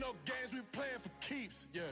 no games, we playing for keeps, yeah.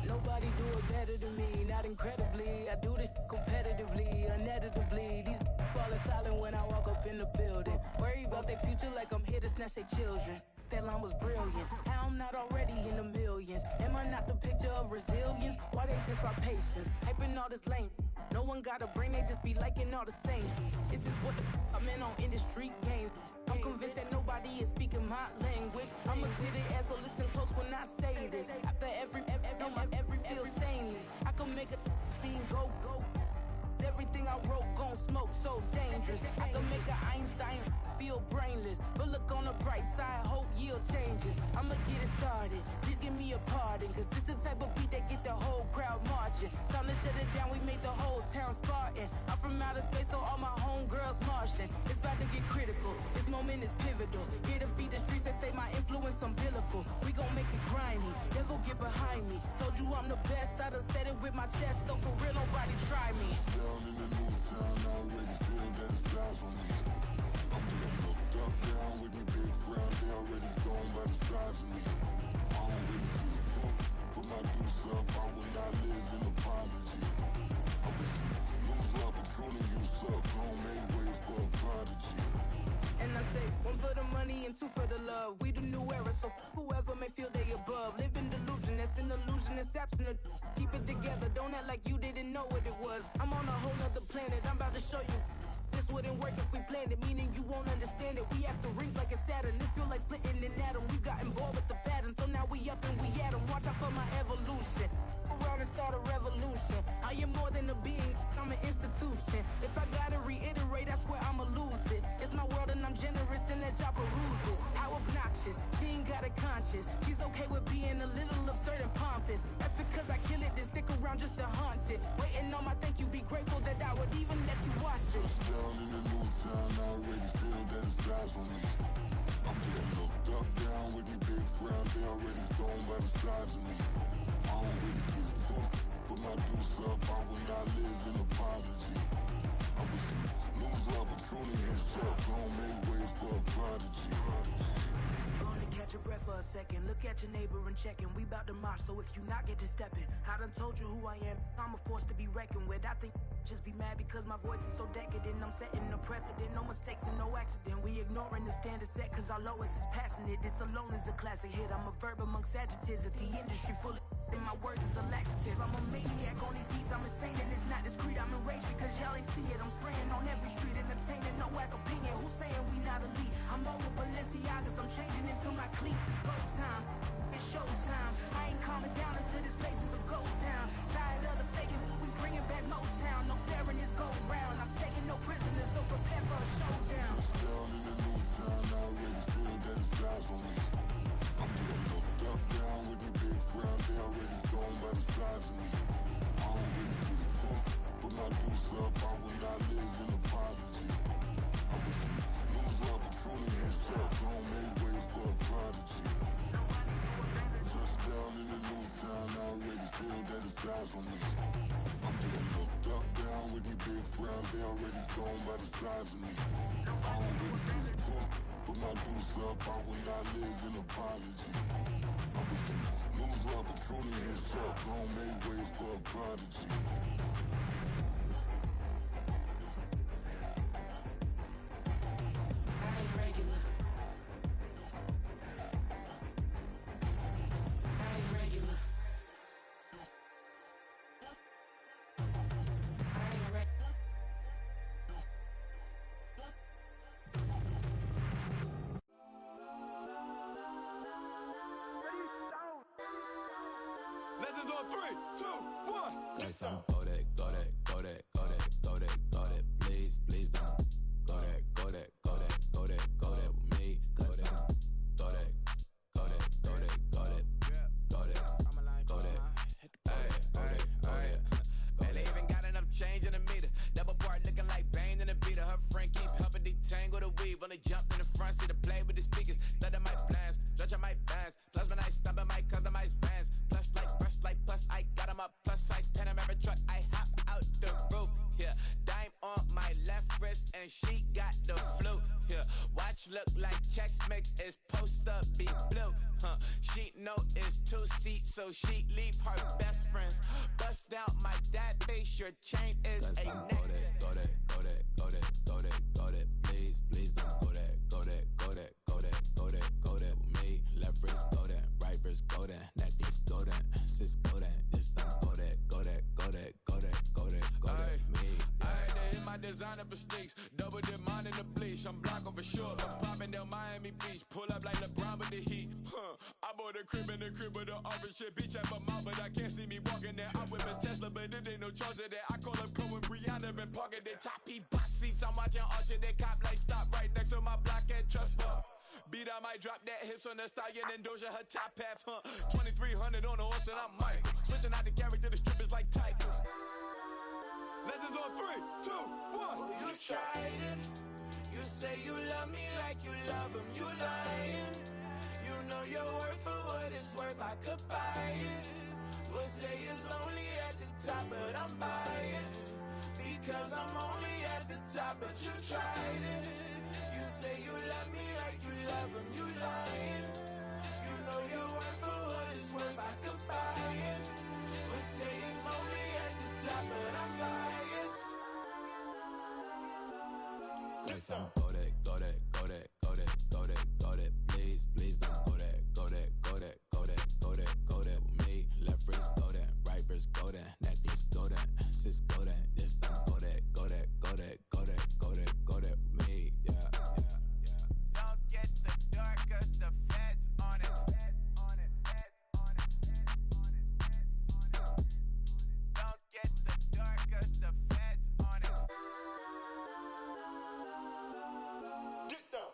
Nobody do it better than me, not incredibly. I do this competitively, uneditably. These falling silent when I walk up in the building. Worry about their future like I'm here to snatch their children. That line was brilliant. How I'm not already in the millions? Am I not the picture of resilience? Why they test my patience? Hyping all this lame. No one got a brain, they just be liking all the same. This is what the I'm in on industry games. I'm convinced that nobody is speaking my language. I'ma get it ass, so listen close when I say this. After every feel stainless. I can make a fiend go. Everything I wrote gon' smoke, so dangerous. I can make an Einstein feel brainless. But look on the bright side, hope yield changes. I'ma get it started, please give me a pardon. Cause this the type of beat that get the whole crowd marching. Time to shut it down, we made the whole town Spartan. I'm from outer space, so all my homegirls Martian. It's about to get critical, this moment is pivotal. Here to feed the streets that say my influence umbilical. We gon' make it grimy, never get behind me. Told you I'm the best, I done said it with my chest. So for real, nobody try me. Down in the new town, I already feel that it's eyes on me. I'm getting looked up, down with these big crowds. They already gone by the size of me. I don't really get drunk, put my deuce up. I will not live in apology. I wish you lose love, but pruning you suck. Gon' make way for a prodigy. And I say, one for the money and two for the love. We the new era, so whoever may feel they above. Live in delusion, that's an illusion, it's absent. Keep it together, don't act like you didn't know what it was. I'm on a whole nother planet, I'm about to show you. This wouldn't work if we planned it, meaning you won't understand it. We after rings like a Saturn, this feel like splitting an atom. We got involved with the pattern, so now we up and we at 'em. Watch out for my evolution, around and start a revolution. I am more than a being, I'm an institution. If I gotta reiterate, that's where I'ma lose it. It's my world and I'm generous and let y'all peruse it. How obnoxious, she ain't got a conscience. She's okay with being a little absurd and pompous. That's because I kill it, then stick around just to haunt it. Waiting on my thank you, be grateful that I would even let you watch this. Down in the new town, I already feel that it's eyes on me. I'm getting looked up, down with these big crowds. They already gone by the size of me. I don't really get drunk, put my deuce up. I will not live in apology. I wish you lose love, but pruning you suck. Gon' make way for a prodigy. Gonna catch your breath for a second. Look at your neighbor and check in. We bout to march, so if you not, get to stepping. I done told you who I am. I'm a force to be reckoned with. I think just be mad because my voice is so decadent. I'm setting a precedent, no mistakes and no accident. We ignoring the standard set cause our lowest is passionate. This alone is a classic hit. I'm a verb amongst adjectives. If the industry full of and my words is a laxative. I'm a maniac on these beats, I'm insane and it's not discreet. I'm enraged because y'all ain't see it. I'm spraying on every street, entertaining, no whack opinion. Who's saying we not elite? I'm over Balenciagas, I'm changing into my cleats. It's go time, it's showtime. I ain't calming down until this place is a ghost town. Tired of the faking, we bringing back Motown. No sparing this go round. I'm taking no prisoners, so prepare for a showdown. Down in the new town, I already feel that it's eyes on me. I'm getting looked up, down with these big crowds. They already gone by the size of me. I don't really get drunk, put my deuce up. I will not live in apology. I wish you lose love, but pruning you suck. Gon' make way for a prodigy. Touchdown in the new town, I already feel that it's eyes on me. I'm getting looked up, down with these big crowds. They already gone by the size of me. I don't really get drunk, put my deuce up. I will not live in apology. I wish you lose love, but pruning you suck. Gon' make way for a prodigy. Legends on 3, 2, 1. That's on go that, go that, go that, go that, go that, go that. Please, please don't go that, go that, go that, go that, go that with me. Go that, go that, go that, go that, go that, go that, go that, go that. Man, they even got enough change in the meter. Double part looking like Bane in the beater. Her friend keep helping detangle the weave. Only jumped in the front seat to play with the speakers. Thunder my plans, stretching my bands. Plus when I stumble my customized vans. Plush like brush like plus I got 'em up. Plus size Panamera truck. I hop out the roof. Yeah, dime on my left wrist and she got the flu. Yeah, watch look like checks mix is post up be blue. She know it's 2 seats, so she leave her best friends. Bust out my dad face, your chain is a necklace. Go that, go that, go that, go that, go that. Please, please don't go that, go that, go that, go that, go that, go that with me. Left wrist go that, right wrist go that, necklace go that, sis go that, it's done go that, go that, go that, go that, go that, go that, me. I had to hit my designer for sneaks. Double dip mine in the bleach. I'm blocking for sure. I'm popping down Miami Beach. Pull up like LeBron with the heat. I bought a crib in the crib with the office shit. Beach at my mouth, but I can't see me walking there. I whip a Tesla, but it ain't no charge of that. I call up Cohen, Brianna, been parking their top box seats. I'm watching Archer, they cop like stop right next to my block at Trust Fund. Beat, I might drop that hips on the stallion and Doja her top half. 2300 on the horse and I'm Mike. Switching out the character, the strippers like Tigers. Legends on 3, 2, 1. Oh, you tried it. You say you love me like you love him. You lying. You know your worth for what it's worth. I could buy it. We'll say it's only at the top, but I'm biased. Because I'm only at the top, but you tried it. You say you love me like you love him. You lying. You know your worth for what it's worth. I could buy it. We'll say it's only at the top, but I'm biased. That's on go that, go that, go that, go that, go that, go that. Please, please don't go that, go that, go that, go that, go that, go that with me. Left wrist go that, right wrist go that, necklace go that, sis go that, this don't go that, go that, go that, go that, go that, go that with me. Yeah, yeah, yeah. Don't get the dark 'cause the feds on it. Feds on it. Feds on it. Feds on it. Feds on it. Don't get the dark 'cause the feds on it. Get down.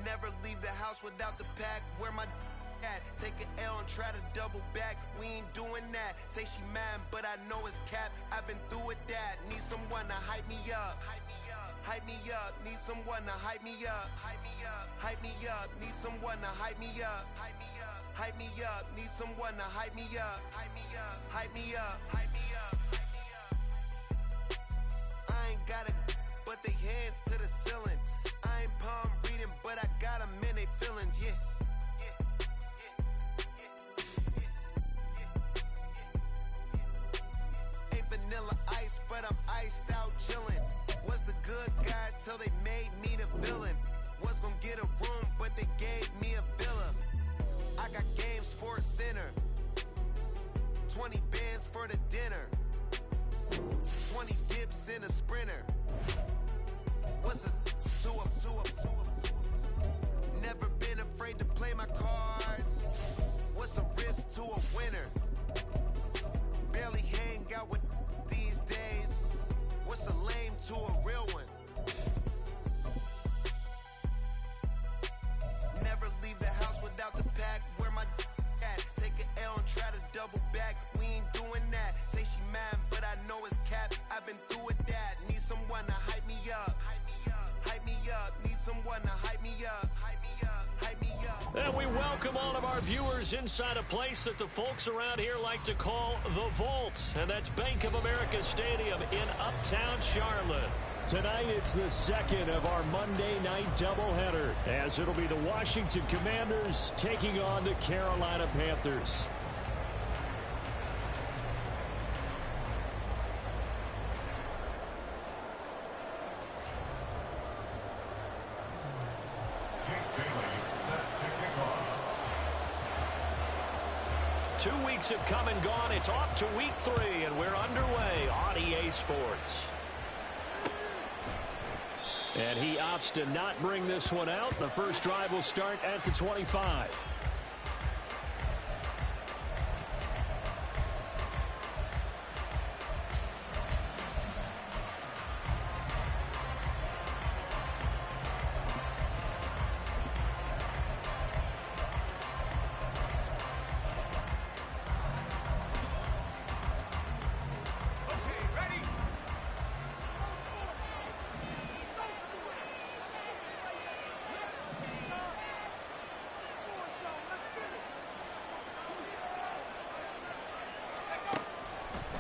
Never leave the house without the pack. Where my at? Take an L and try to double back. We ain't doing that. Say she mad, but I know it's cap. I've been through with that. Need someone to hype me up. Hype me up. Hype me up. Need someone to hype me up. Hype me up. Hype me up. Need someone to hype me up. Hype me up. Hype me up. Need someone to hype me up. Hype me up. Hype me up. Hype me up. Hype me up. I ain't got it, but they hands to the ceiling. I ain't palm reading, but I got 'em in they feelings, yeah. Ain't vanilla ice, but I'm iced out chillin'. Was the good guy till they made me the villain. Was gonna get a room, but they gave me a villa. I got Game Sports Center. 20 bands for the dinner. 20 dips in a Sprinter. What's a 2 up, 2 up, 2 up, 2 up? Never been afraid to play my cards. What's a risk to a winner? Barely hang out with these days. What's a lame to a real one? Never leave the house without the pack. Where my at? Take an L and try to double back. We ain't doing that. Say she mad, but I know it's cap. I've been through with that. Need someone to hype me up. Hype me up. Hype me up. Need someone to hype me up. Hype me up. Hype me up. And we welcome all of our viewers inside a place that the folks around here like to call the Vault. And that's Bank of America Stadium in Uptown Charlotte. Tonight, it's the second of our Monday night doubleheader, as it'll be the Washington Commanders taking on the Carolina Panthers. 2 weeks have come and gone. It's off to week 3, and we're underway on EA Sports. And he opts to not bring this one out. The first drive will start at the 25.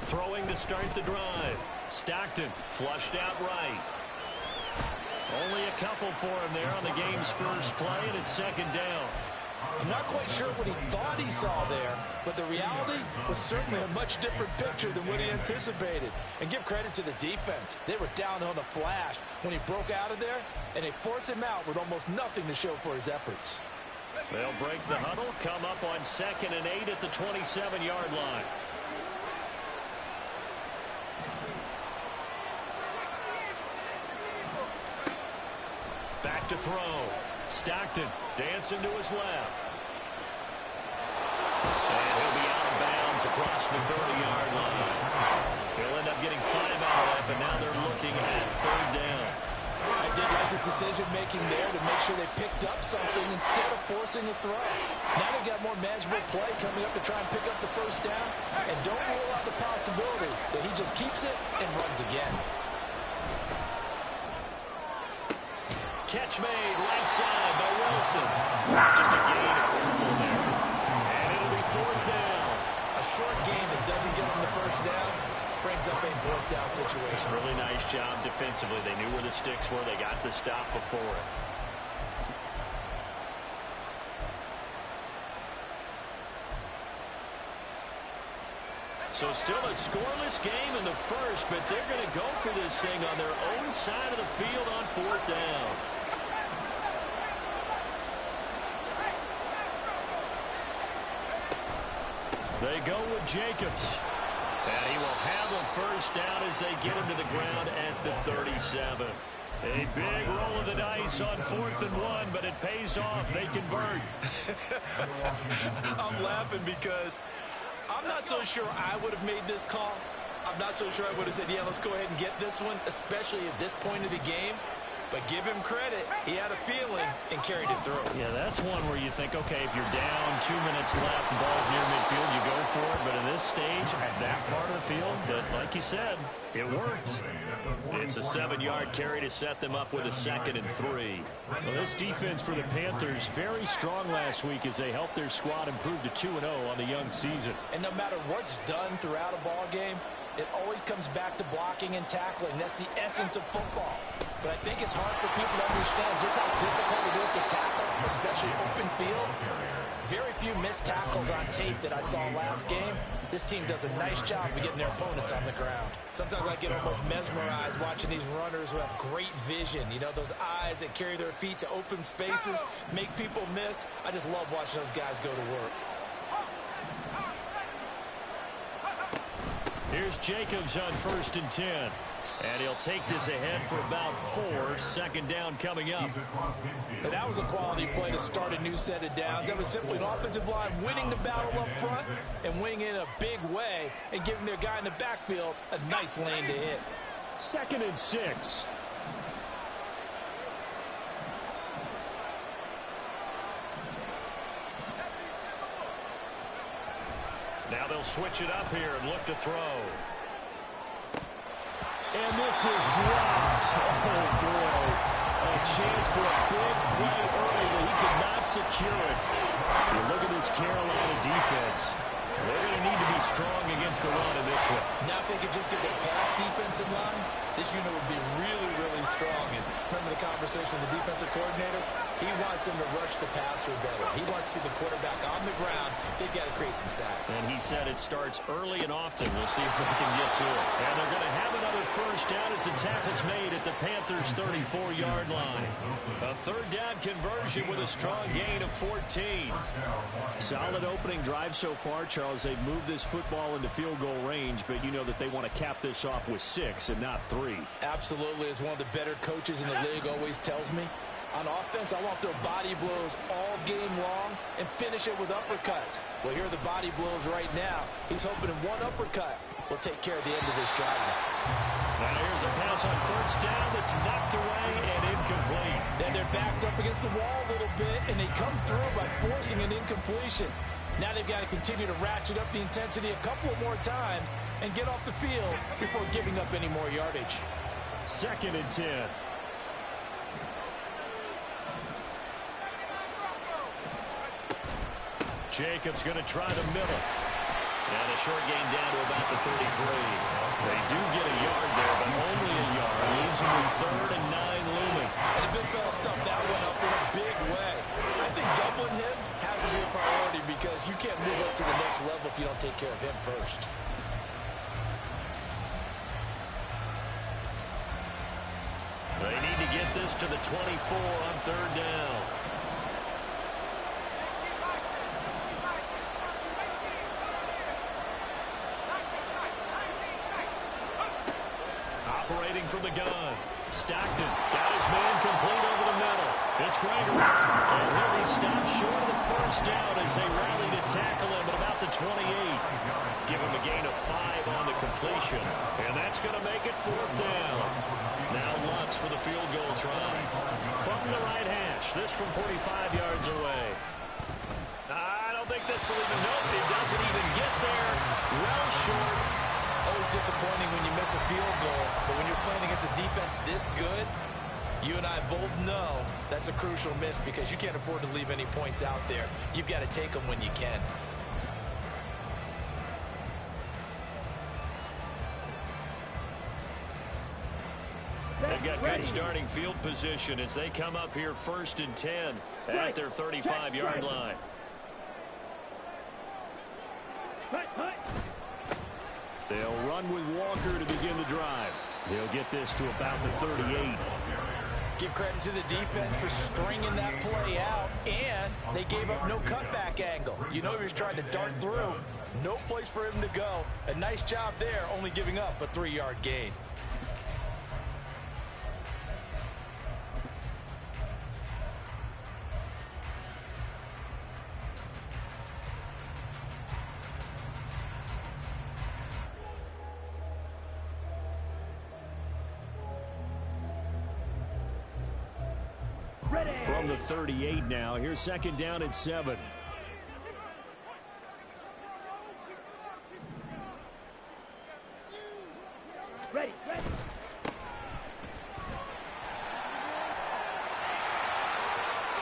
Throwing to start the drive. Stockton flushed out right. Only a couple for him there on the game's first play, and it's second down. I'm not quite sure what he thought he saw there, but the reality was certainly a much different picture than what he anticipated. And give credit to the defense. They were down on the flash when he broke out of there, and they forced him out with almost nothing to show for his efforts. They'll break the huddle, come up on 2nd and 8 at the 27-yard line. Back to throw. Stockton dancing to his left. And he'll be out of bounds across the 30-yard line. He'll end up getting 5 out of that, but now they're looking at 3rd down. I did like his decision-making there to make sure they picked up something instead of forcing a throw. Now they've got more manageable play coming up to try and pick up the first down, and don't rule out the possibility that he just keeps it and runs again. Catch made right side by Wilson. Just a gain of a couple there. And it'll be 4th down. A short gain that doesn't get him the first down brings up a 4th down situation. Really nice job defensively. They knew where the sticks were. They got the stop before it. So still a scoreless game in the first, but they're going to go for this thing on their own side of the field on 4th down. They go with Jacobs. And he will have a first down as they get him to the ground at the 37. A big roll of the dice on 4th and 1, but it pays off. They convert. I'm laughing because I'm not so sure I would have made this call. I'm not so sure I would have said, yeah, let's go ahead and get this one, especially at this point of the game. But give him credit. He had a feeling and carried it through. Yeah, that's one where you think, okay, if you're down 2 minutes left, the ball's near midfield, you go for it. But in this stage, at that part of the field, but like you said, it worked. It's a 7-yard carry to set them up with a 2nd and 3. Well, this defense for the Panthers, very strong last week as they helped their squad improve to 2-0 on the young season. And no matter what's done throughout a ball game, it always comes back to blocking and tackling. That's the essence of football. But I think it's hard for people to understand just how difficult it is to tackle, especially open field. Very few missed tackles on tape that I saw last game. This team does a nice job of getting their opponents on the ground. Sometimes I get almost mesmerized watching these runners who have great vision. You know, those eyes that carry their feet to open spaces, make people miss. I just love watching those guys go to work. Here's Jacobs on 1st and 10. And he'll take this ahead for about 4. 2nd down coming up. And that was a quality play to start a new set of downs. That was simply an offensive line winning the battle up front and winning in a big way and giving their guy in the backfield a nice lane to hit. 2nd and 6. Now they'll switch it up here and look to throw. And this is dropped. Oh, boy. A chance for a big play early, but he could not secure it. You look at this Carolina defense. They're going to need to be strong against the run in this one. Now if they could just get their pass defense in line, this unit would be really, really strong. And remember the conversation with the defensive coordinator? He wants them to rush the passer better. He wants to see the quarterback on the ground. They've got to create some sacks. And he said it starts early and often. We'll see if we can get to it. And they're going to have another first down as the tackle's made at the Panthers' 34-yard line. A third down conversion with a strong gain of 14. Solid opening drive so far, Charles. They've moved this football into field goal range, but you know that they want to cap this off with 6 and not 3. Absolutely. As one of the better coaches in the league always tells me, on offense, I want to throw body blows all game long and finish it with uppercuts. Well, here are the body blows right now. He's hoping in one uppercut will take care of the end of this drive. Now here's a pass on first down that's knocked away and incomplete. Then their back's up against the wall a little bit, and they come through by forcing an incompletion. Now they've got to continue to ratchet up the intensity a couple of more times and get off the field before giving up any more yardage. 2nd and 10. Jacobs going to try the middle. And a short gain down to about the 33. They do get a yard there, but only a yard. Leaves them with 3rd and 9 looming. And the big fella stuffed that one up in a big way. I think doubling him has to be a priority because you can't move up to the next level if you don't take care of him first. They need to get this to the 24 on 3rd down. Operating from the gun. Stockton got his man complete over the middle. It's Gregory. And he'll be stopped short of the first down as they rally to tackle him at about the 28. Give him a gain of 5 on the completion. And that's going to make it 4th down. Now Lutz for the field goal try. From the right hash. This from 45 yards away. I don't think this will even, nope, it doesn't even get there. Well short. Always disappointing when you miss a field goal, but when you're playing against a defense this good, you and I both know that's a crucial miss because you can't afford to leave any points out there. You've got to take them when you can. They've got good starting field position as they come up here 1st and 10 at their 35-yard line. They'll run with Walker to begin the drive. He'll get this to about the 38. Give credit to the defense for stringing that play out, and they gave up no cutback angle. You know he was trying to dart through. No place for him to go. A nice job there, only giving up a 3-yard gain. From the 38 now. Here's 2nd down at 7. Ready.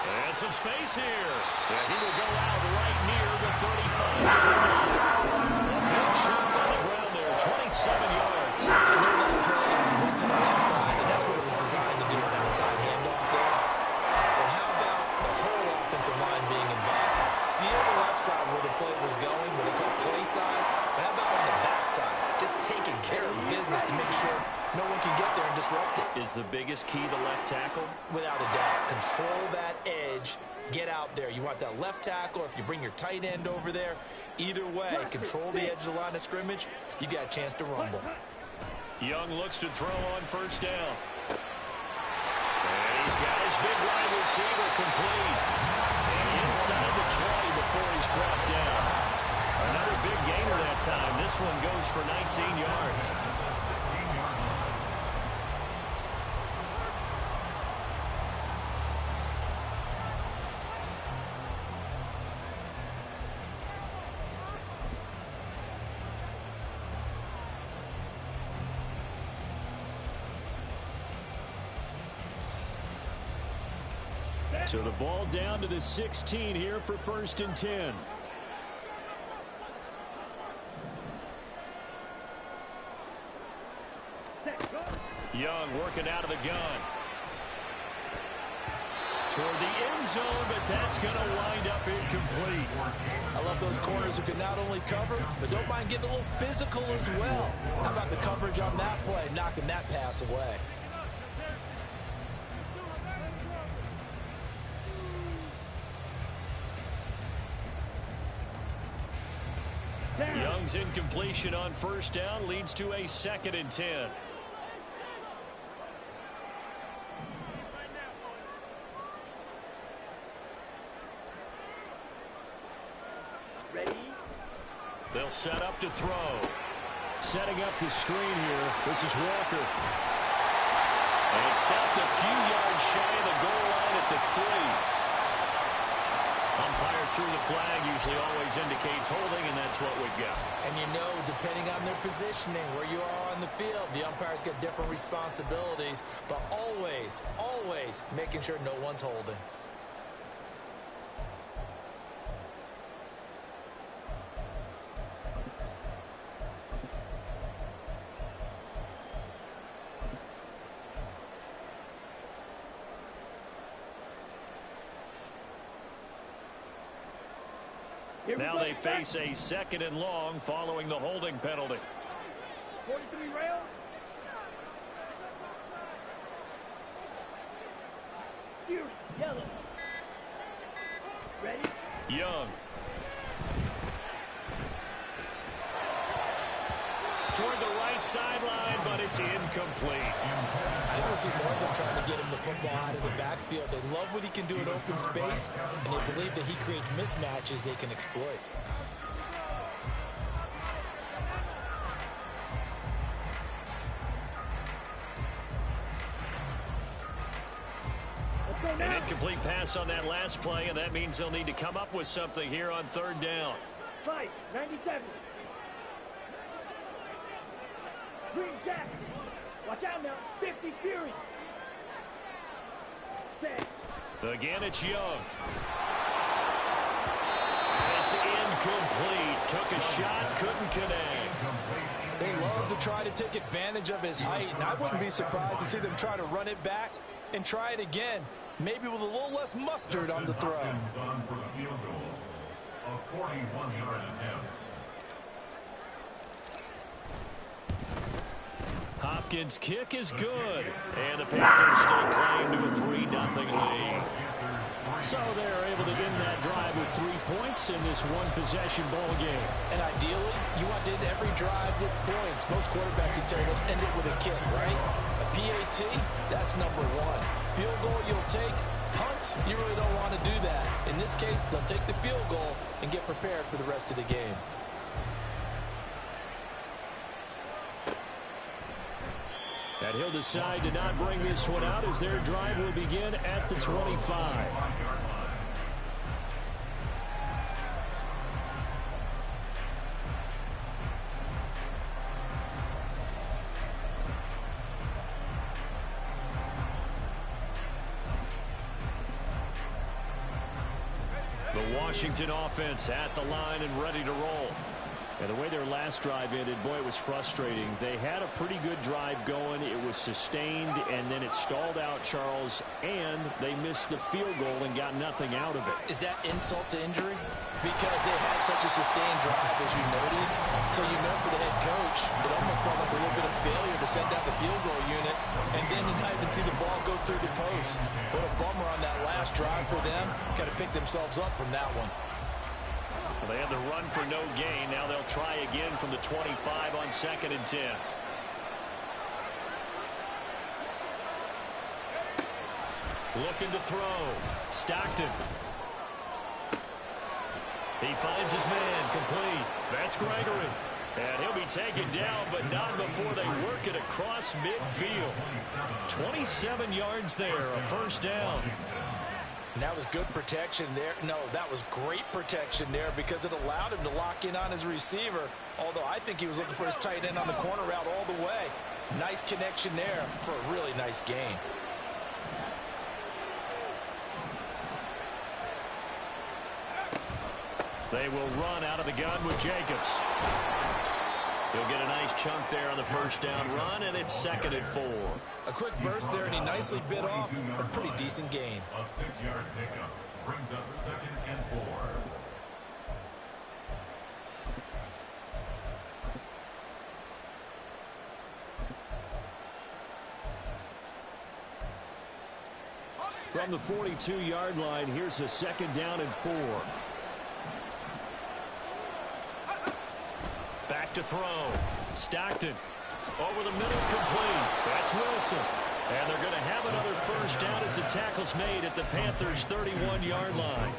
And some space here. And he will go out right near the 35. A big chunk on the ground there, 27 yards. A little play went to the left side, and that's what it was designed to do, an outside handoff there. But how about the whole offensive line being involved? Seal the left side where the play was going, where they call play side. But how about on the back side? Just taking care of business to make sure no one can get there and disrupt it. Is the biggest key the left tackle? Without a doubt. Control that edge. Get out there. You want that left tackle, or if you bring your tight end over there, either way, control the edge of the line of scrimmage, you got a chance to rumble. Young looks to throw on first down. And he's got his big wide receiver complete. And inside the 20 before he's brought down. Another big gainer that time. This one goes for 19 yards. So the ball down to the 16 here for 1st and 10. Young working out of the gun. toward the end zone, but that's going to wind up incomplete. I love those corners who can not only cover, but don't mind getting a little physical as well. How about the coverage on that play, knocking that pass away? Young's incompletion on first down leads to a 2nd and 10. Ready? They'll set up to throw. Setting up the screen here. This is Walker. And stopped a few yards shy of the goal line at the 3. Umpire threw the flag, usually always indicates holding, and that's what we've got. And you know, depending on their positioning, where you are on the field, the umpire's got different responsibilities, but always, always making sure no one's holding. Now they face a 2nd and long following the holding penalty. 43 rail. Fury, yellow. Ready? Young. Toward the right sideline, but it's incomplete. I don't see more of them trying to get him the football out of the backfield. They love what he can do in open space, and they believe that he creates mismatches they can exploit. An incomplete pass on that last play, and that means they'll need to come up with something here on 3rd down. 5, 97. Green Jack. Watch out now. 50 Fury. Set. Again, it's Young. It's incomplete. Took a shot, couldn't connect. They love to try to take advantage of his height, and I wouldn't be surprised to see them try to run it back and try it again, maybe with a little less mustard on the throw. On for the field goal, a 41-yard attempt. Hopkins' kick is good, and the Panthers still claim to a 3-0 lead. So they're able to end that drive with 3 points in this one-possession ball game. And ideally, you want to end every drive with points. Most quarterbacks would tell you, let's end it with a kick, right? A PAT, that's number 1. Field goal you'll take. Punts, you really don't want to do that. In this case, they'll take the field goal and get prepared for the rest of the game. And he'll decide to not bring this one out as their drive will begin at the 25. The Washington offense at the line and ready to roll. And the way their last drive ended, boy, it was frustrating. They had a pretty good drive going. It was sustained, and then it stalled out, Charles, and they missed the field goal and got nothing out of it. Is that insult to injury? Because they had such a sustained drive, as you noted. So you know for the head coach, it almost felt like a little bit of failure to send out the field goal unit, and then to not even see the ball go through the post. What a bummer on that last drive for them. Got to pick themselves up from that one. Well, they had the run for no gain. Now they'll try again from the 25 on 2nd and 10. Looking to throw. Stockton. He finds his man. Complete. That's Gregory. And he'll be taken down, but not before they work it across midfield. 27 yards there, a first down. And that was good protection there. No, that was great protection there because it allowed him to lock in on his receiver. Although I think he was looking for his tight end on the corner route all the way. Nice connection there for a really nice gain. They will run out of the gun with Jacobs. He'll get a nice chunk there on the first down run, and it's 2nd and 4. A quick burst there, and he nicely bit off a pretty decent gain. A 6-yard pickup brings up 2nd and 4. From the 42-yard line, here's a 2nd down and 4. Back to throw. Stockton. Over the middle, complete. That's Wilson. And they're going to have another first down as the tackle's made at the Panthers' 31-yard line.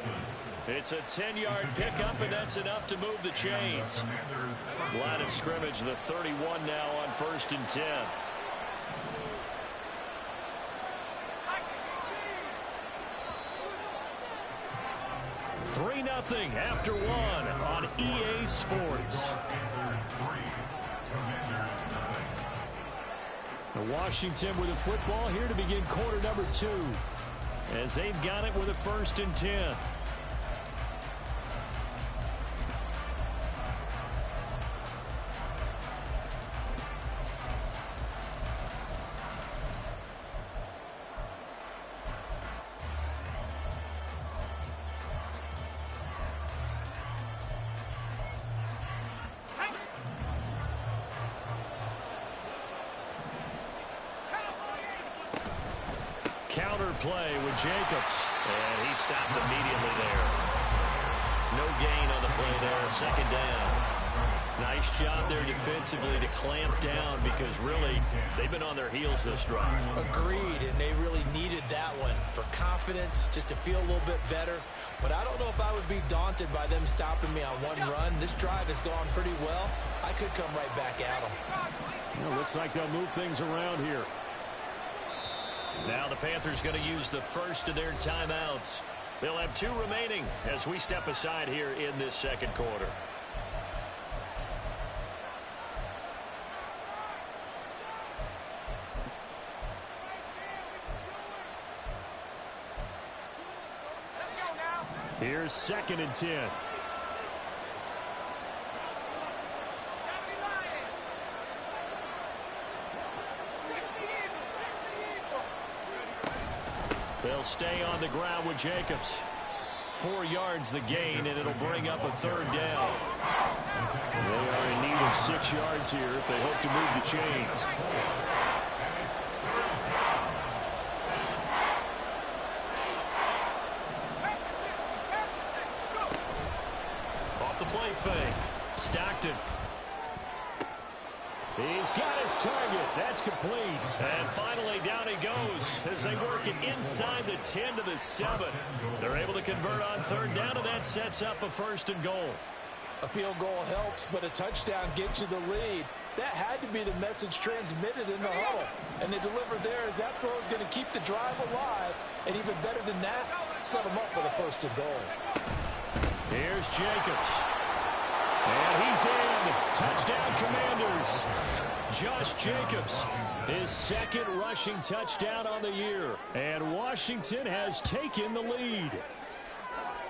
It's a 10-yard pickup, and that's enough to move the chains. Line of scrimmage, the 31 now on 1st and 10. 3-0 after 1 on EA Sports. Washington with a football here to begin quarter number 2. As they've got it with a 1st and 10. Counter play with Jacobs. And he stopped immediately there. No gain on the play there. 2nd down. Nice job there defensively to clamp down because really they've been on their heels this drive. Agreed, and they really needed that one for confidence, just to feel a little bit better. But I don't know if I would be daunted by them stopping me on one run. This drive has gone pretty well. I could come right back at them. Well, looks like they'll move things around here. Now the Panthers going to use the first of their timeouts. They'll have 2 remaining as we step aside here in this 2nd quarter. Here's 2nd and 10. They'll stay on the ground with Jacobs. 4 yards the gain, and it'll bring up a 3rd down. They are in need of 6 yards here if they hope to move the chains. Off the play fake. Stockton. He's got his target. That's complete. And finally down he goes as they work it inside the 10 to the 7. They're able to convert on 3rd down, and that sets up a 1st and goal. A field goal helps, but a touchdown gets you the lead. That had to be the message transmitted in the huddle. And they delivered there as that throw is going to keep the drive alive. And even better than that, set them up with a 1st and goal. Here's Jacobs. And he's in. Touchdown, Commanders. Josh Jacobs, his 2nd rushing touchdown on the year. And Washington has taken the lead.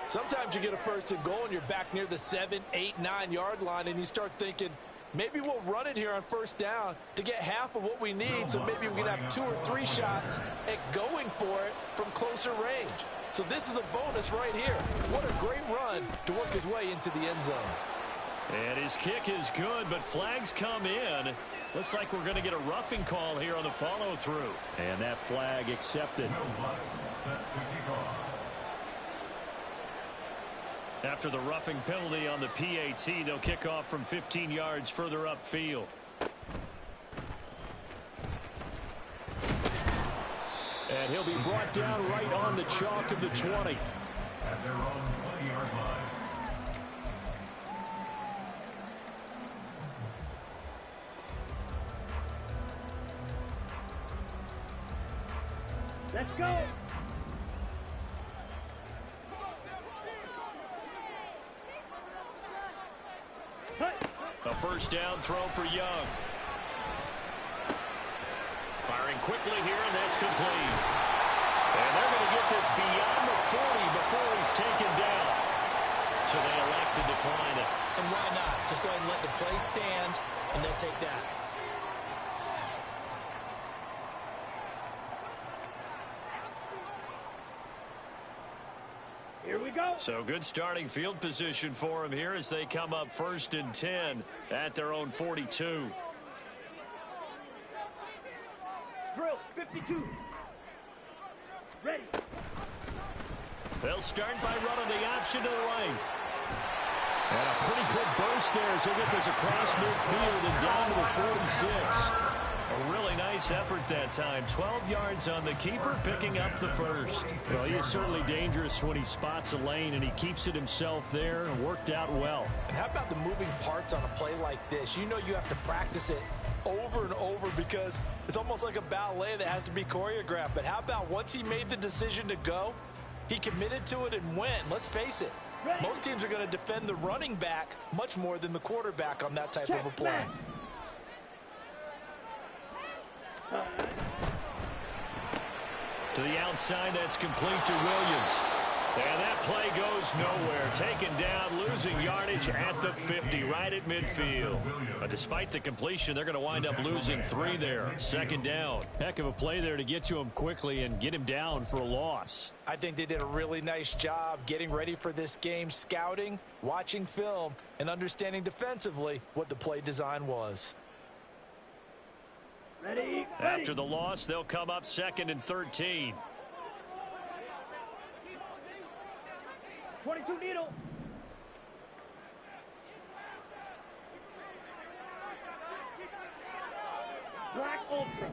Sometimes you get a 1st and goal and you're back near the 7, 8, 9 yard line and you start thinking, maybe we'll run it here on 1st down to get half of what we need, so maybe we can have 2 or 3 shots at going for it from closer range. So this is a bonus right here. What a great run to work his way into the end zone. And his kick is good, but flags come in. Looks like we're going to get a roughing call here on the follow-through. And that flag accepted. After the roughing penalty on the PAT, they'll kick off from 15 yards further upfield. And he'll be brought down right on the chalk of the 20. At their own 20-yard line. Let's go. A 1st down throw for Young. Firing quickly here, and that's complete. And they're going to get this beyond the 40 before he's taken down. So they elect to decline it. And why not? Just go ahead and let the play stand, and they'll take that. Here we go. So good starting field position for them here as they come up 1st and 10 at their own 42. Drill 52. Ready. They'll start by running the option to the right. And a pretty quick burst there as he'll get this across midfield and down to the 46. A really nice effort that time. 12 yards on the keeper, picking up the first. Well, he is certainly dangerous when he spots a lane, and he keeps it himself there and worked out well. And how about the moving parts on a play like this? You know you have to practice it over and over because it's almost like a ballet that has to be choreographed. But how about once he made the decision to go, he committed to it and went. Let's face it, most teams are going to defend the running back much more than the quarterback on that type of a play. To the outside, that's complete to Williams. And that play goes nowhere. Taken down, losing yardage at the 50, right at midfield. But despite the completion, they're going to wind up losing 3 there. 2nd down. Heck of a play there to get to him quickly and get him down for a loss. I think they did a really nice job getting ready for this game, scouting, watching film, and understanding defensively what the play design was. Ready. After the loss, they'll come up 2nd and 13. 22 needle. Black Ultra.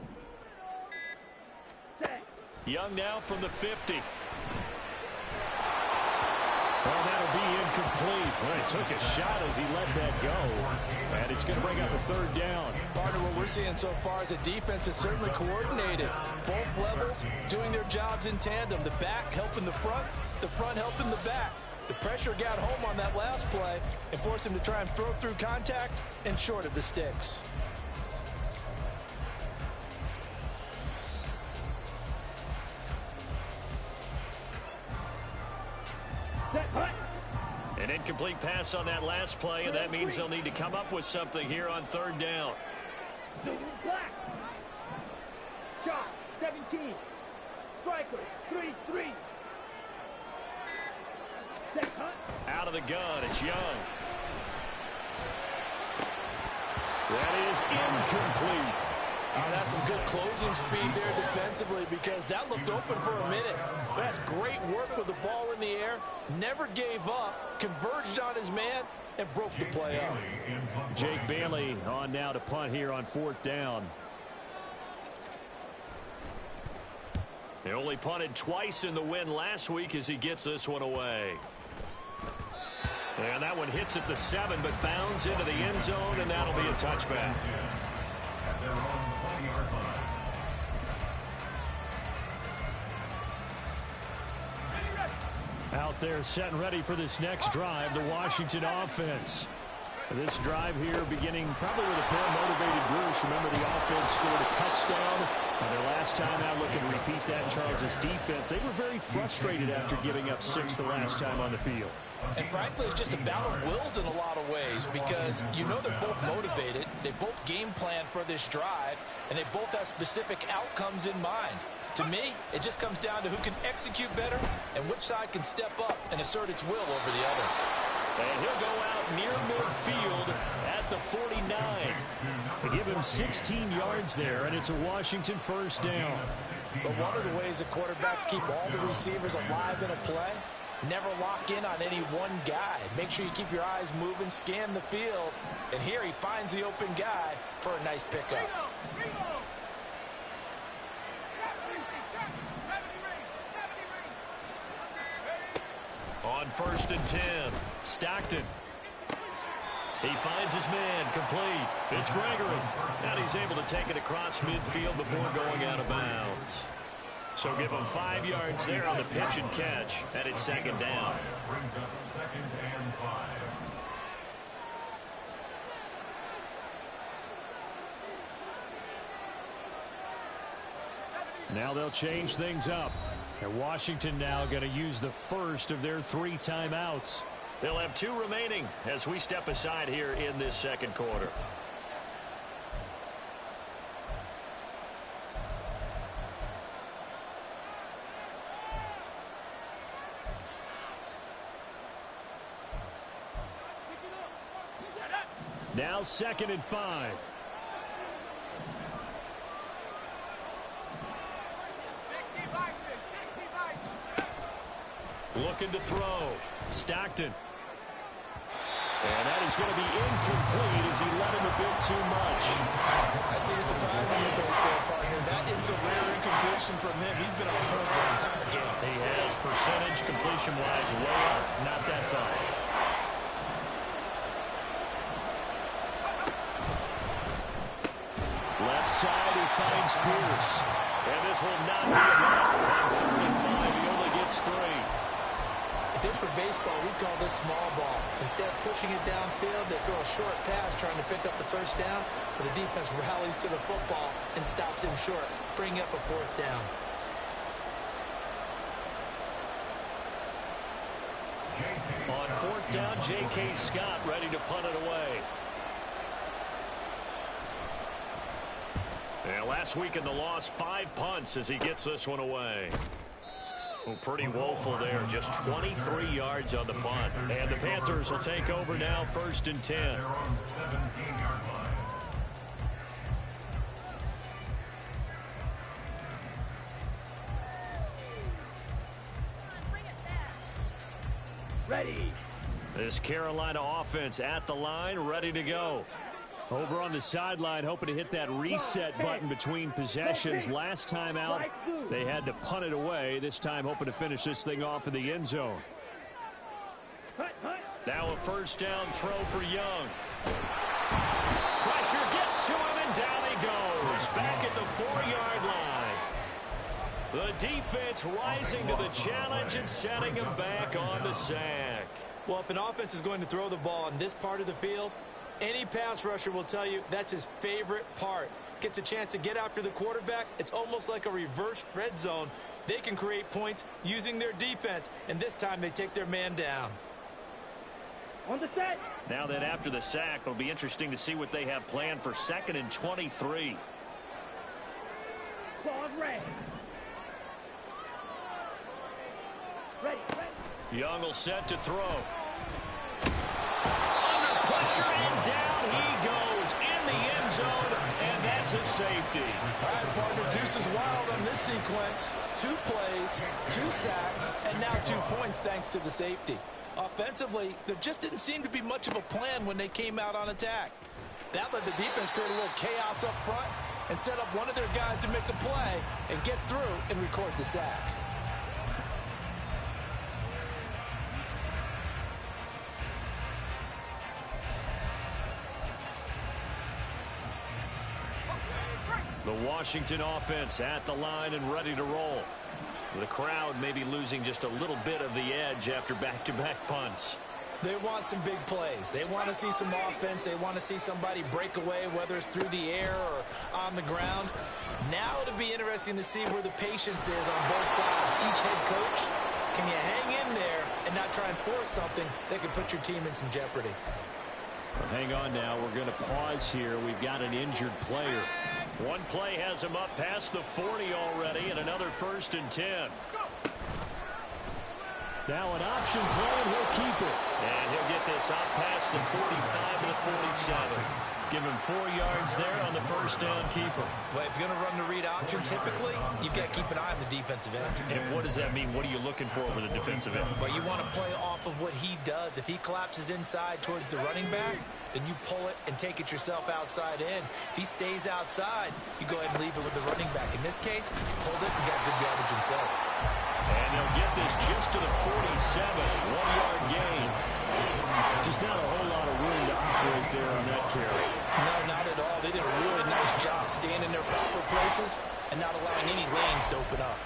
Set. Young now from the 50. Well, that'll be incomplete. Well, he took a shot as he let that go. And it's going to bring up a 3rd down. Partner, what we're seeing so far is a defense is certainly coordinated. Both levels doing their jobs in tandem. The back helping the front helping the back. The pressure got home on that last play and forced him to try and throw through contact and short of the sticks. An incomplete pass on that last play, and that means they'll need to come up with something here on 3rd down. Black. Shot 17. Striker 3-3. Out of the gun, it's Young. That is incomplete. That's some good closing speed there defensively because that looked open for a minute. That's great work with the ball in the air. Never gave up, converged on his man, and broke the play up. Jake Bailey on now to punt here on 4th down. They only punted twice in the win last week as he gets this one away. And that one hits at the 7, but bounds into the end zone, and that'll be a touchback. At their own 20-yard line. Out there set and ready for this next drive, the Washington offense. This drive here beginning probably with a pair of motivated Bruce. Remember, the offense scored a touchdown on their last time out. Looking to repeat that in Charles' defense. They were very frustrated after giving up 6 the last time on the field. And frankly, it's just a battle of wills in a lot of ways because you know they're both motivated. They both game plan for this drive, and they both have specific outcomes in mind. To me, it just comes down to who can execute better and which side can step up and assert its will over the other. And he'll go out near midfield at the 49. They give him 16 yards there, and it's a Washington 1st down. But one of the ways that quarterbacks keep all the receivers alive in a play, never lock in on any one guy. Make sure you keep your eyes moving, scan the field. And here he finds the open guy for a nice pickup. On 1st and 10, Stockton. He finds his man, complete. It's Gregory. And he's able to take it across midfield before going out of bounds. So give him 5 yards there on the pitch and catch. And it's 2nd down. Brings up 2nd and 5. Now they'll change things up. And Washington now going to use the first of their 3 timeouts. They'll have 2 remaining as we step aside here in this second quarter. Now 2nd and 5. Looking to throw. Stockton. And that is going to be incomplete as he let him a bit too much. I see the surprise on your face there, partner. That is a rare incompletion from him. He's been on point this entire game. He has percentage completion-wise way up. Not that time. Left side, he finds Pierce. And this will not be enough. On 3rd and 5, he only gets 3. If this were baseball, we'd call this small ball. Instead of pushing it downfield, they throw a short pass trying to pick up the first down, but the defense rallies to the football and stops him short, bringing up a 4th down. On 4th down, J.K. Scott ready to punt it away. And last week in the loss, 5 punts as he gets this one away. Well, pretty woeful there. Just 23 yards on the punt. And the Panthers will take over now, 1st and 10. They're on 17-yard line. Ready. This Carolina offense at the line, ready to go. Over on the sideline, hoping to hit that reset button between possessions. Last time out, they had to punt it away. This time, hoping to finish this thing off in the end zone. Now a 1st down throw for Young. Pressure gets to him, and down he goes. Back at the 4-yard line. The defense rising to the challenge and setting him back on the sack. Well, if an offense is going to throw the ball in this part of the field, any pass rusher will tell you that's his favorite part. Gets a chance to get after the quarterback. It's almost like a reverse red zone. They can create points using their defense, and this time they take their man down. On the set. Now that after the sack, it'll be interesting to see what they have planned for 2nd and 23. Ball ready. Ready. Young will set to throw. Pressure, and down he goes in the end zone, and that's a safety. All right, partner, deuce is wild on this sequence. 2 plays, 2 sacks, and now 2 points thanks to the safety. Offensively, there just didn't seem to be much of a plan when they came out on attack. That let the defense create a little chaos up front and set up one of their guys to make a play and get through and record the sack. The Washington offense at the line and ready to roll. The crowd maybe losing just a little bit of the edge after back-to-back punts. They want some big plays. They want to see some offense. They want to see somebody break away, whether it's through the air or on the ground. Now it'll be interesting to see where the patience is on both sides. Each head coach, can you hang in there and not try and force something that could put your team in some jeopardy? Well, hang on now. We're going to pause here. We've got an injured player. One play has him up past the 40 already, and another 1st and 10. Now an option play, and he'll keep it. And he'll get this out past the 45 to the 47. Give him 4 yards there on the 1st down keeper. Well, if you're going to run the read option, typically, you've got to keep an eye on the defensive end. And what does that mean? What are you looking for with a defensive end? Well, you want to play off of what he does. If he collapses inside towards the running back, then you pull it and take it yourself outside in. If he stays outside, you go ahead and leave it with the running back. In this case, pulled it and got good yardage himself. And he'll get this just to the 47, 1-yard gain. Just not a whole lot of room to operate there on that carry. No, not at all. They did a really nice job staying in their proper places and not allowing any lanes to open up.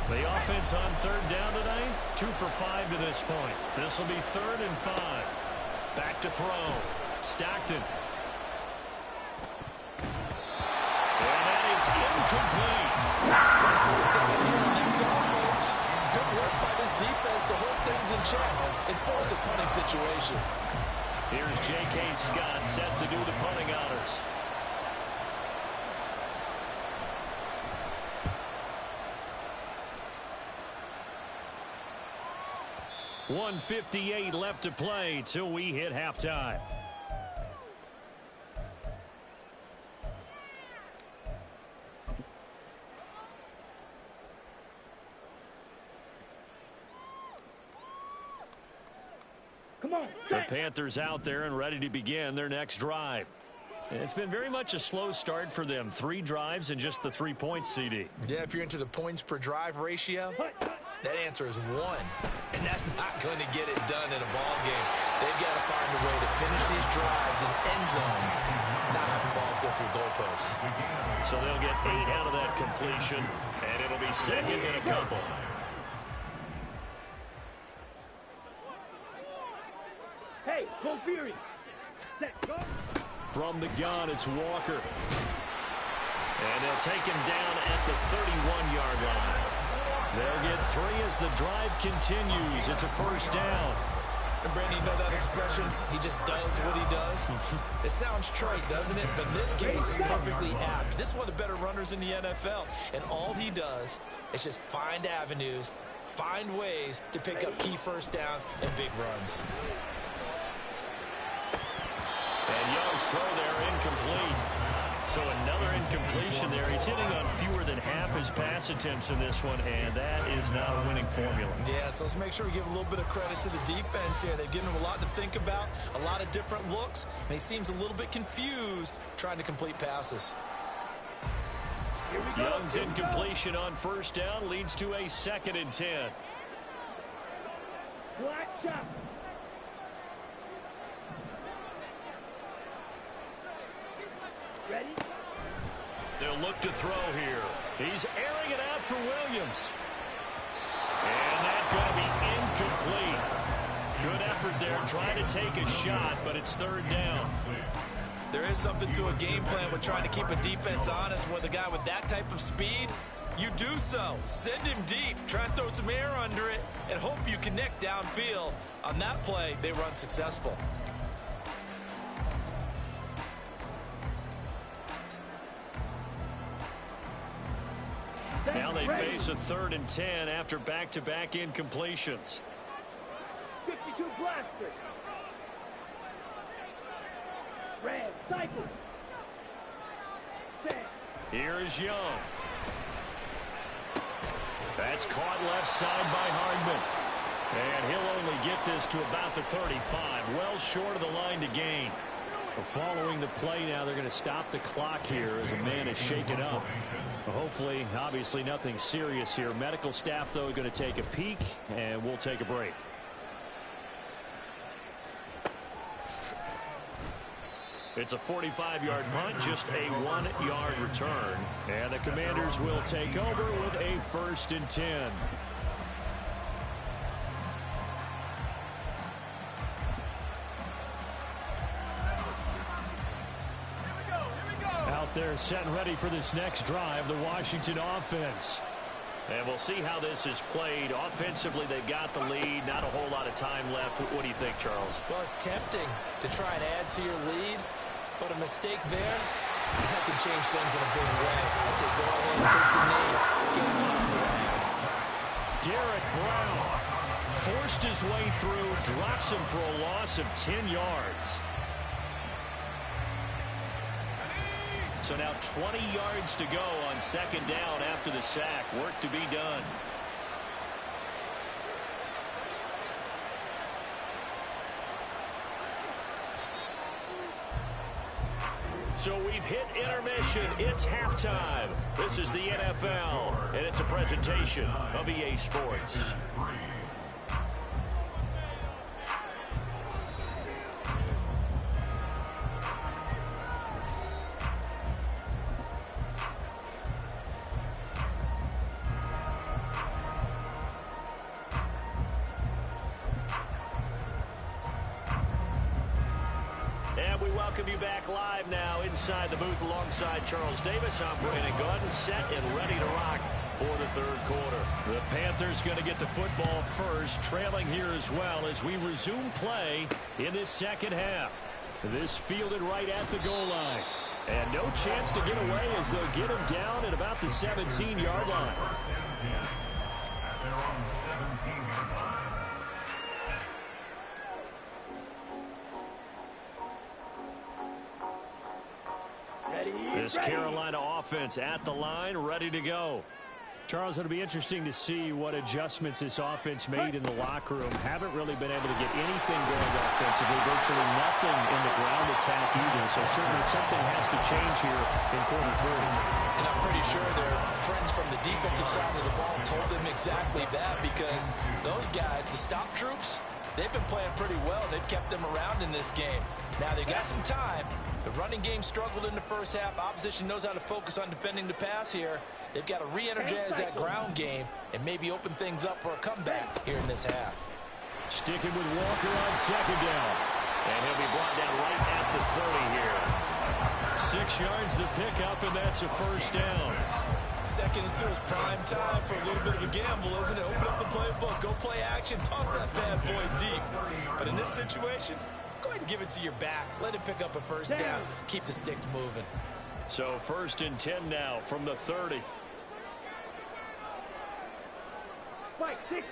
The offense on 3rd down tonight, 2 for 5 to this point. This will be 3rd and 5. Back to throw. Stockton. And that is incomplete. First down here, and that's all, folks. Good work by this defense to hold things in check and force a punting situation. Here's J.K. Scott set to do the punting honors. .158 left to play till we hit halftime. Come on, the Panthers out there and ready to begin their next drive. It's been very much a slow start for them. 3 drives and just the 3 points, CD. Yeah, if you're into the points per drive ratio, that answer is 1. And that's not going to get it done in a ball game. They've got to find a way to finish these drives in end zones, not having balls go through goalposts. So they'll get 8 out of that completion, and it'll be second and a couple. Hey, go Fury. Set, go. From the gun, it's Walker. And they'll take him down at the 31-yard line. They'll get 3 as the drive continues. It's a first down. And Brandon, you know that expression? He just does what he does. It sounds trite, doesn't it? But in this case, it's perfectly apt. This is one of the better runners in the NFL. And all he does is just find avenues, find ways to pick up key first downs and big runs. And Young's throw there incomplete. So another incompletion there. He's hitting on fewer than half his pass attempts in this one, and that is not a winning formula. Yeah, so let's make sure we give a little bit of credit to the defense here. They've given him a lot to think about, a lot of different looks, and he seems a little bit confused trying to complete passes. Young's incompletion on first down leads to a 2nd and 10. Black shot. Ready? They'll look to throw here. He's airing it out for Williams. And that's going to be incomplete. Good effort there, trying to take a shot, but it's 3rd down. There is something to a game plan with trying to keep a defense honest. With a guy with that type of speed, you do so. Send him deep, try and throw some air under it, and hope you connect downfield. On that play, they run successful. Now they face a 3rd and 10 after back-to-back incompletions. 52 blaster. Red cycle. Set. Here is Young. That's caught left side by Hardman. And he'll only get this to about the 35, well short of the line to gain. Following the play now, they're going to stop the clock here as a man is shaken up. Hopefully, obviously nothing serious here. Medical staff, though, going to take a peek, and we'll take a break. It's a 45-yard punt, just a 1-yard return. And the Commanders will take over with a 1st and 10. They're set and ready for this next drive, the Washington offense. And we'll see how this is played. Offensively, they've got the lead. Not a whole lot of time left. What do you think, Charles? Well, it's tempting to try and add to your lead, but a mistake there, that can change things in a big way. I say go ahead and take the knee. Get him up for the half. Derek Brown forced his way through, drops him for a loss of 10 yards. So now 20 yards to go on 2nd down after the sack. Work to be done. So we've hit intermission. It's halftime. This is the NFL, and it's a presentation of EA Sports. And we welcome you back live now inside the booth alongside Charles Davis. I'm Brandon Gaudin, set and ready to rock for the third quarter. The Panthers going to get the football first, trailing here as well as we resume play in this second half. This fielded right at the goal line. And no chance to get away as they'll get him down at about the 17-yard line. This Carolina offense at the line, ready to go. Charles, it'll be interesting to see what adjustments this offense made in the locker room. Haven't really been able to get anything going offensively, virtually nothing in the ground attack either. So certainly something has to change here in quarter three. And I'm pretty sure their friends from the defensive side of the ball told them exactly that, because those guys, the stop troops, they've been playing pretty well. They've kept them around in this game. Now they've got some time. The running game struggled in the first half. Opposition knows how to focus on defending the pass here. They've got to re-energize that ground game and maybe open things up for a comeback here in this half. Sticking with Walker on second down. And he'll be brought down right at the 30 here. 6 yards the pickup, and that's a first down. Second and 2 is prime time for a little bit of a gamble, isn't it? Open up the playbook, go play action, toss that bad boy deep. But in this situation, go ahead and give it to your back. Let him pick up a first down. Keep the sticks moving. So 1st and 10 now from the 30. Fight 60.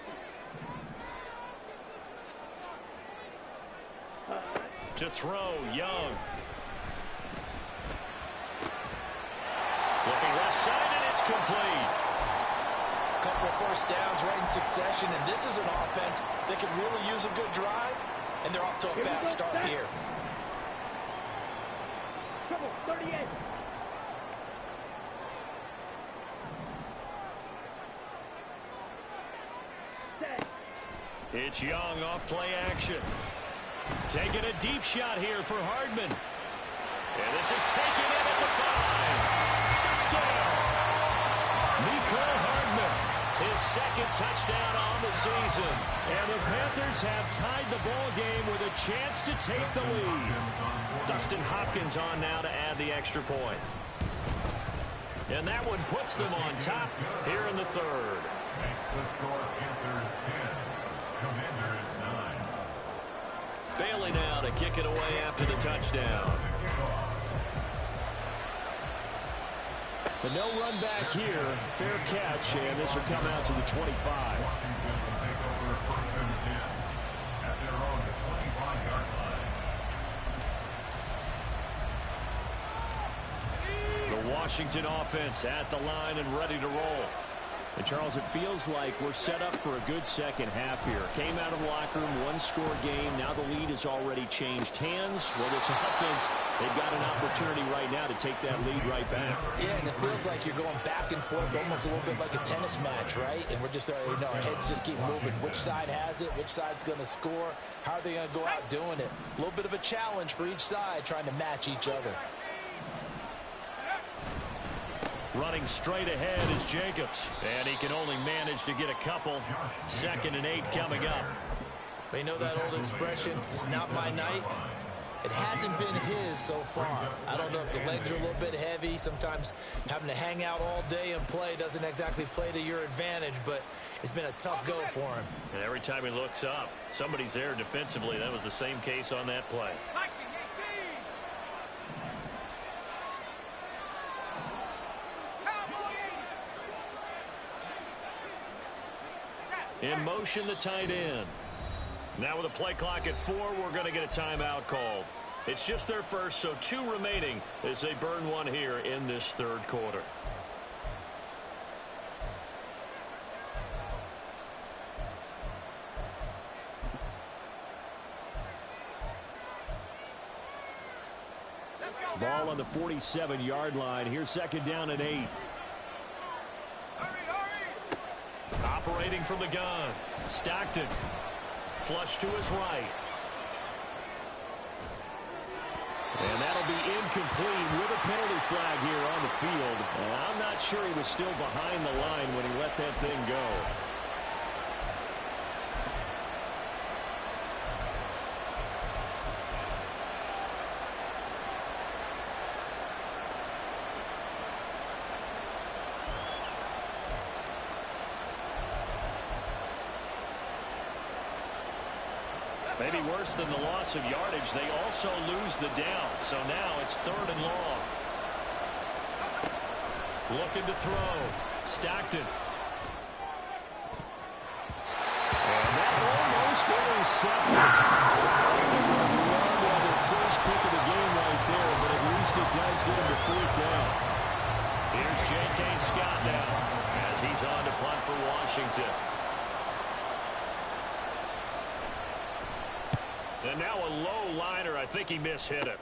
To throw, Young. Looking left side, and it's complete. A couple of first downs right in succession, and this is an offense that could really use a good drive, and they're off to a fast start here. Come on, 38. It's Young off play action. Taking a deep shot here for Hardman. And this is taken in at the 5. Touchdown! Mecole Hardman, his second touchdown on the season. And the Panthers have tied the ball game with a chance to take the lead. Dustin Hopkins on now to add the extra point. And that one puts them on top here in the third. Makes the score Panthers 10, Commanders 9. Bailey now to kick it away after the touchdown. But no run back here. Fair catch, and this will come out to the 25. Washington will take over 1st and 10 at their own 25-yard line. The Washington offense at the line and ready to roll. And Charles, it feels like we're set up for a good second half here. Came out of the locker room, one-score game. Now the lead has already changed hands. Well, this offense, they've got an opportunity right now to take that lead right back. Yeah, and it feels like you're going back and forth, almost a little bit like a tennis match, right? And we're just, our heads just keep moving. Which side has it? Which side's going to score? How are they going to go out doing it? A little bit of a challenge for each side, trying to match each other. Running straight ahead is Jacobs. And he can only manage to get a couple. 2nd and 8 coming up. But you know that old expression, it's not my night? It hasn't been his so far. I don't know if the legs are a little bit heavy. Sometimes having to hang out all day and play doesn't exactly play to your advantage, but it's been a tough go for him. And every time he looks up, somebody's there defensively. That was the same case on that play. In motion, the tight end. Now with a play clock at 4, we're going to get a timeout called. It's just their first, so 2 remaining as they burn one here in this third quarter. Ball on the 47-yard line. Here's 2nd down and 8. Operating from the gun. Stockton. Flush to his right. And that'll be incomplete with a penalty flag here on the field. And I'm not sure he was still behind the line when he let that thing go. any worse than the loss of yardage, they also lose the down. So now it's 3rd and long. Looking to throw. Stockton. And that almost intercepted. The first pick of the game right there, but at least it does get him to 4th down. Here's J.K. Scott now as he's on to punt for Washington. And now a low liner. I think he mishit it.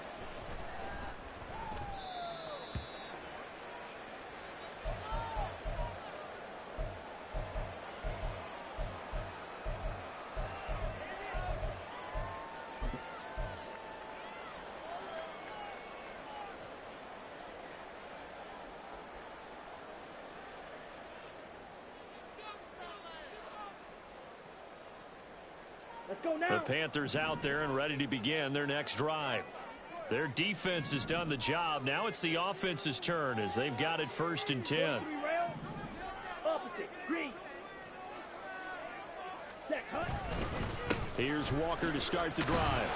Let's go now. The Panthers out there and ready to begin their next drive. Their defense has done the job. Now it's the offense's turn as they've got it 1st and 10. Opposite, green. Set, cut. Here's Walker to start the drive.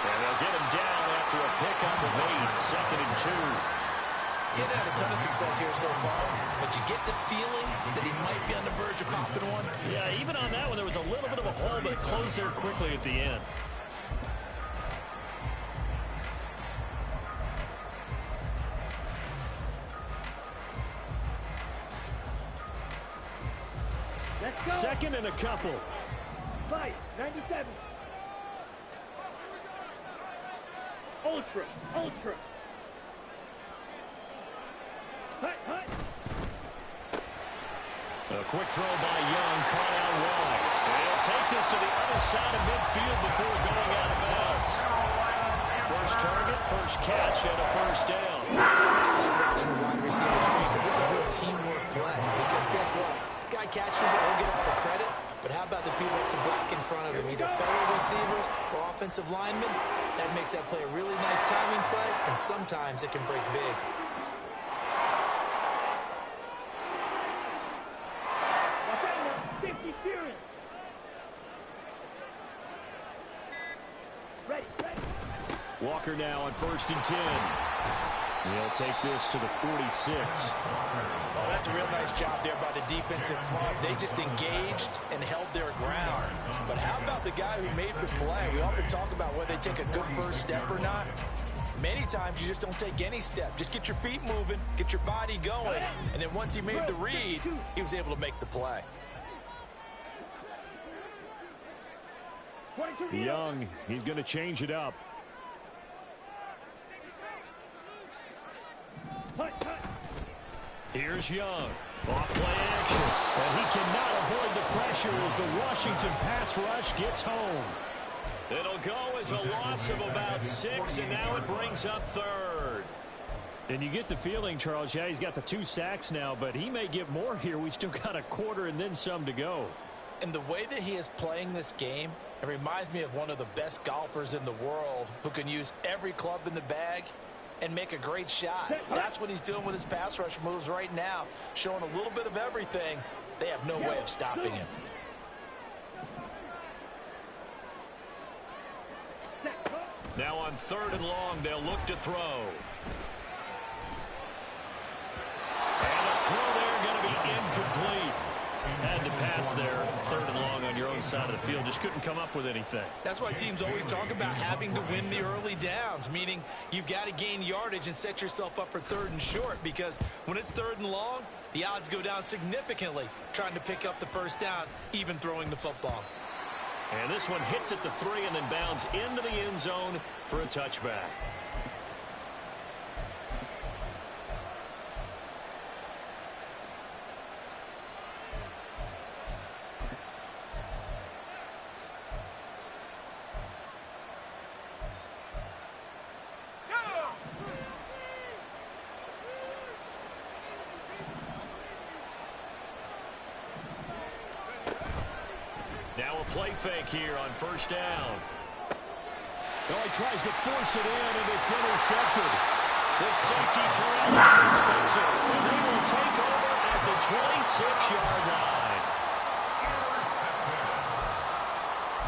And they'll get him down after a pickup of 8, 2nd and 2. He's had a ton of success here so far, but you get the feeling that he might be on the verge of popping one. Yeah, even on that one, there was a little bit of a hole, but it closed there quickly at the end. Let's go. 2nd and a couple. 5, 97. Ultra, ultra. Hut, hut. A quick throw by Young, caught out wide. And he'll take this to the other side of midfield before going out of bounds. First target, first catch, and a 1st down. I like watching the wide receiver screen because it's a real teamwork play. Because guess what? The guy catching the ball, he'll get all the credit. But how about the people up to block in front of him, either fellow receivers or offensive linemen? That makes that play a really nice timing play, and sometimes it can break big. Walker now on 1st and 10. He'll take this to the 46. Oh, that's a real nice job there by the defensive front. They just engaged and held their ground. But how about the guy who made the play? We often talk about whether they take a good first step or not. Many times you just don't take any step. Just get your feet moving, get your body going, and then once he made the read, he was able to make the play. Young, he's going to change it up. Here's Young. Off-play action. And he cannot avoid the pressure as the Washington pass rush gets home. It'll go as a loss of about 6, and now it brings up 3rd. And you get the feeling, Charles, yeah, he's got the 2 sacks now, but he may get more here. We still got a quarter and then some to go. And the way that he is playing this game, it reminds me of one of the best golfers in the world who can use every club in the bag and make a great shot. That's what he's doing with his pass rush moves right now, showing a little bit of everything. They have no way of stopping him. Now on 3rd and long, they'll look to throw. And the throw there going to be incomplete. Had the pass there, 3rd and long on your own side of the field. Just couldn't come up with anything. That's why teams always talk about having to win the early downs, meaning you've got to gain yardage and set yourself up for 3rd and short, because when it's 3rd and long, the odds go down significantly trying to pick up the 1st down, even throwing the football. And this one hits at the 3 and then bounds into the end zone for a touchback. Now a play fake here on 1st down. Oh, he tries to force it in, and it's intercepted. The safety Terrell expects it, and they will take over at the 26-yard line.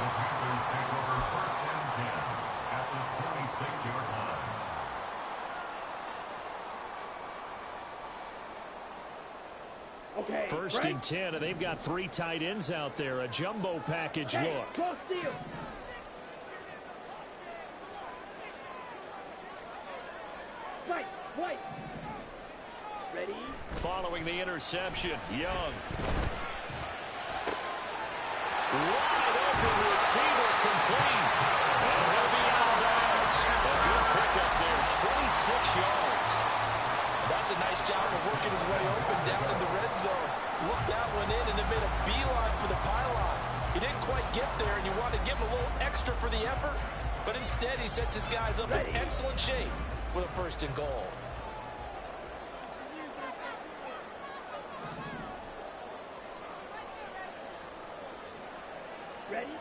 The Panthers take over First and 10, and they've got 3 tight ends out there. A jumbo package look. Close deal. White. Ready. Following the interception, Young. Wide open receiver complete. And he'll be out of bounds. A good pickup there, 26 yards. That's a nice job of working his way open down in the red zone. Looked that one in and it made a beeline for the pylon. He didn't quite get there, and you want to give him a little extra for the effort, but instead he sets his guys up in excellent shape with a first and goal. Ready?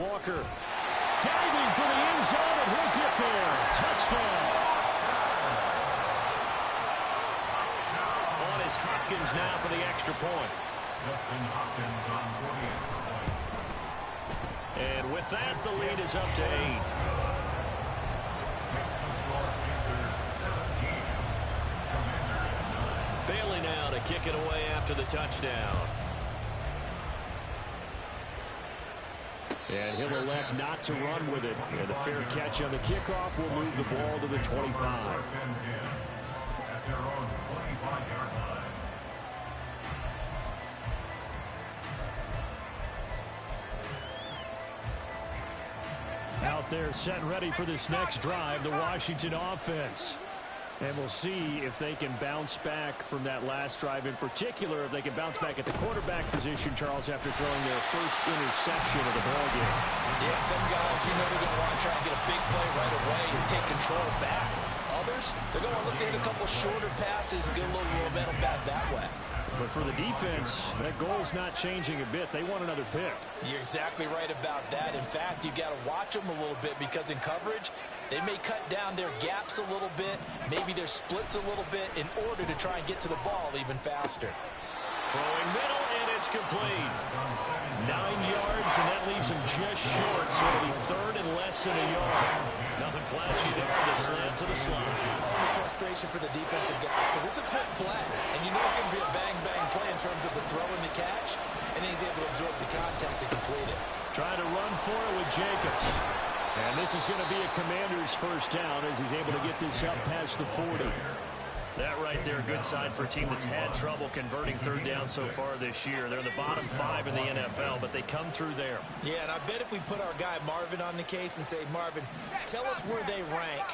Walker diving for the end zone, and he'll get there. Touchdown. On is Hopkins now for the extra point. Justin Hopkins on 48 points. And with that, the lead is up to 8. Next to score, Panthers 17. Commanders 9. Bailey now to kick it away after the touchdown. And he'll elect not to run with it. And the fair catch on the kickoff will move the ball to the 25. At their own 25-yard line. Out there set and ready for this next drive, the Washington offense. And we'll see if they can bounce back from that last drive, in particular, if they can bounce back at the quarterback position, Charles, after throwing their first interception of the ballgame. Yeah, some guys, they're going to want to try and get a big play right away and take control back. Others, they're going to look at a couple shorter passes, get a little momentum back that way. But for the defense, that goal's not changing a bit. They want another pick. You're exactly right about that. In fact, you got to watch them a little bit, because in coverage, they may cut down their gaps a little bit, maybe their splits a little bit, in order to try and get to the ball even faster. Throwing middle, and it's complete. 9 yards, and that leaves him just short, so it'll be third and less than a yard. Nothing flashy there, the slant to the slot. The frustration for the defensive guys, because it's a quick play, and you know it's going to be a bang-bang play in terms of the throw and the catch, and he's able to absorb the contact to complete it. Trying to run for it with Jacobs. And this is going to be a Commander's first down as he's able to get this up past the 40. That right there, a good sign for a team that's had trouble converting third down so far this year. They're in the bottom 5 in the NFL, but they come through there. Yeah, and I bet if we put our guy Marvin on the case and say, Marvin, tell us where they rank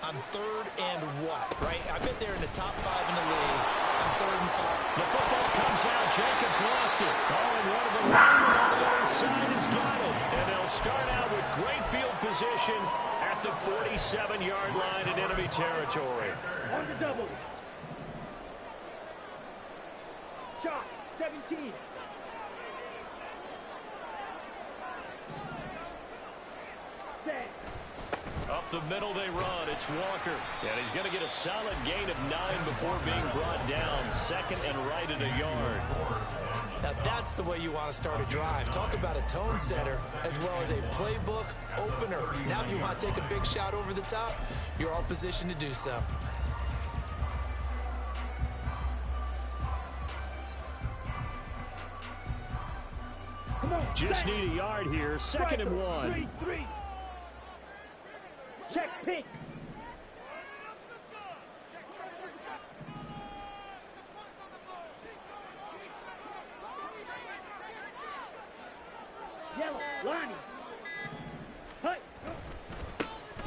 on third and what, right? I bet they're in the top 5 in the league on third and 5. The football comes out. Jacobs lost it. Oh, and one of the linemen on the other side has got it. And they'll start out with great field position at the 47-yard line in enemy territory. On the double. Shot, 17. Set. Up the middle they run. It's Walker. And he's going to get a solid gain of 9 before being brought down. Second and right at a yard. Now that's the way you want to start a drive. Talk about a tone setter as well as a playbook opener. Now if you want to take a big shot over the top, you're all positioned to do so. Just need a yard here. Second and 1. 3-3. Check pink. Yellow, Lonnie. Hey.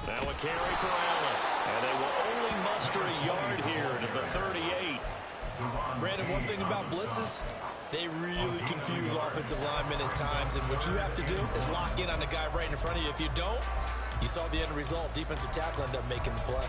Now a carry for Allen. And they will only muster a yard here to the 38. Brandon, one thing about blitzes, they really confuse offensive linemen at times, and what you have to do is lock in on the guy right in front of you. If you don't, you saw the end result. Defensive tackle ended up making the play.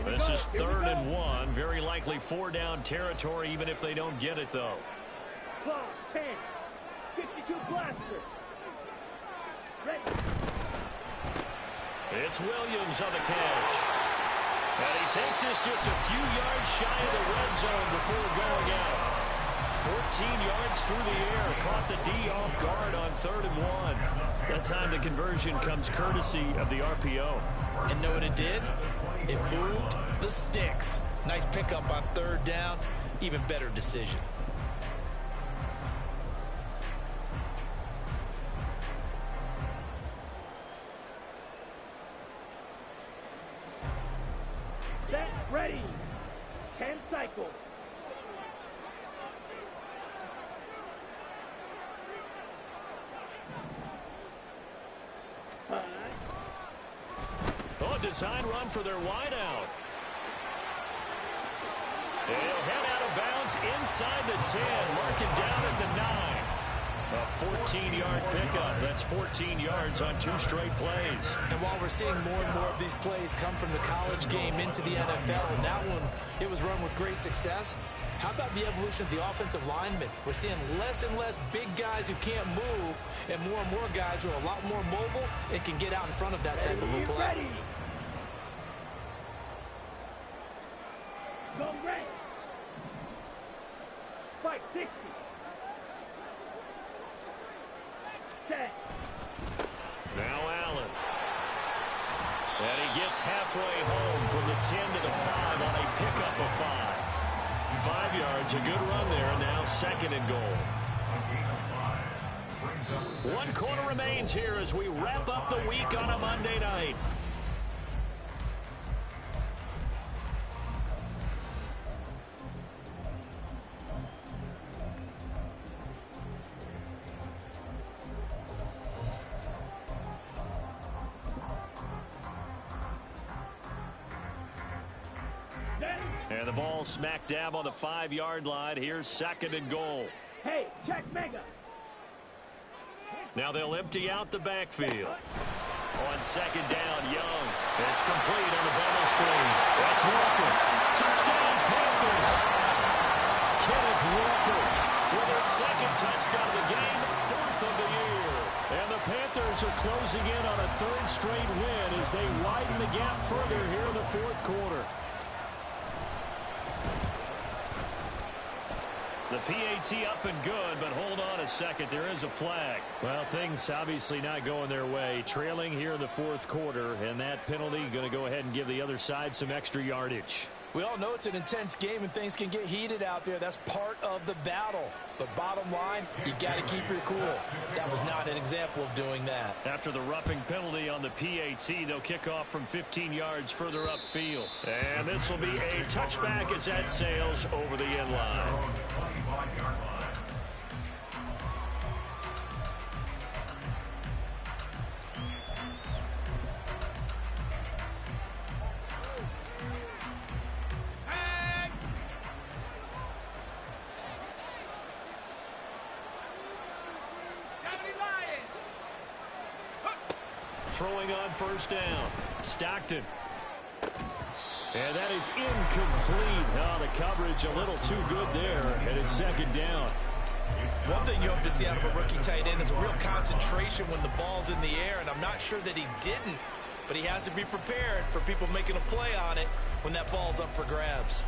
This is third and 1. Very likely 4-down territory, even if they don't get it, though. Claw, 10. 52 blaster. Ready. It's Williams on the catch. And he takes this just a few yards shy of the red zone before going out. 14 yards through the air. Caught the D off guard on 3rd and 1. That time the conversion comes courtesy of the RPO. And know what it did? It moved the sticks. Nice pickup on 3rd down. Even better decision. Set, ready. 10 cycles. Oh, design run for their wideout. He'll head out of bounds inside the 10. Mark him down at the 9. A 14-yard pickup. That's 14 yards on 2 straight plays. And while we're seeing more and more of these plays come from the college game into the NFL, and that one, it was run with great success, how about the evolution of the offensive linemen? We're seeing less and less big guys who can't move and more guys who are a lot more mobile and can get out in front of that type of a play. Ready. Go red. 560. 10. Now Allen. And he gets halfway home from the 10 to the 5 on a pickup of 5. 5 yards, a good run there, and now 2nd and goal. 1 quarter remains here as we wrap up the week on a Monday night. And the ball smack dab on the 5-yard line. Here's 2nd and goal. Hey, check mega. Now they'll empty out the backfield. On 2nd down, Young. It's complete on the bubble screen. That's Walker. Touchdown, Panthers. Kenneth Walker with their 2nd touchdown of the game, 4th of the year. And the Panthers are closing in on a 3rd straight win as they widen the gap further here in the 4th quarter. The PAT up and good, but hold on a second. There is a flag. Well, things obviously not going their way. Trailing here in the 4th quarter, and that penalty going to go ahead and give the other side some extra yardage. We all know it's an intense game and things can get heated out there. That's part of the battle. But bottom line, you got to keep your cool. That was not an example of doing that. After the roughing penalty on the PAT, they'll kick off from 15 yards further upfield. And this will be a touchback as that sails over the end line. Throwing on 1st down. Stockton. And that is incomplete. Oh, the coverage a little too good there. And it's 2nd down. One thing you hope to see out of a rookie tight end is a real concentration when the ball's in the air. And I'm not sure that he didn't. But he has to be prepared for people making a play on it when that ball's up for grabs.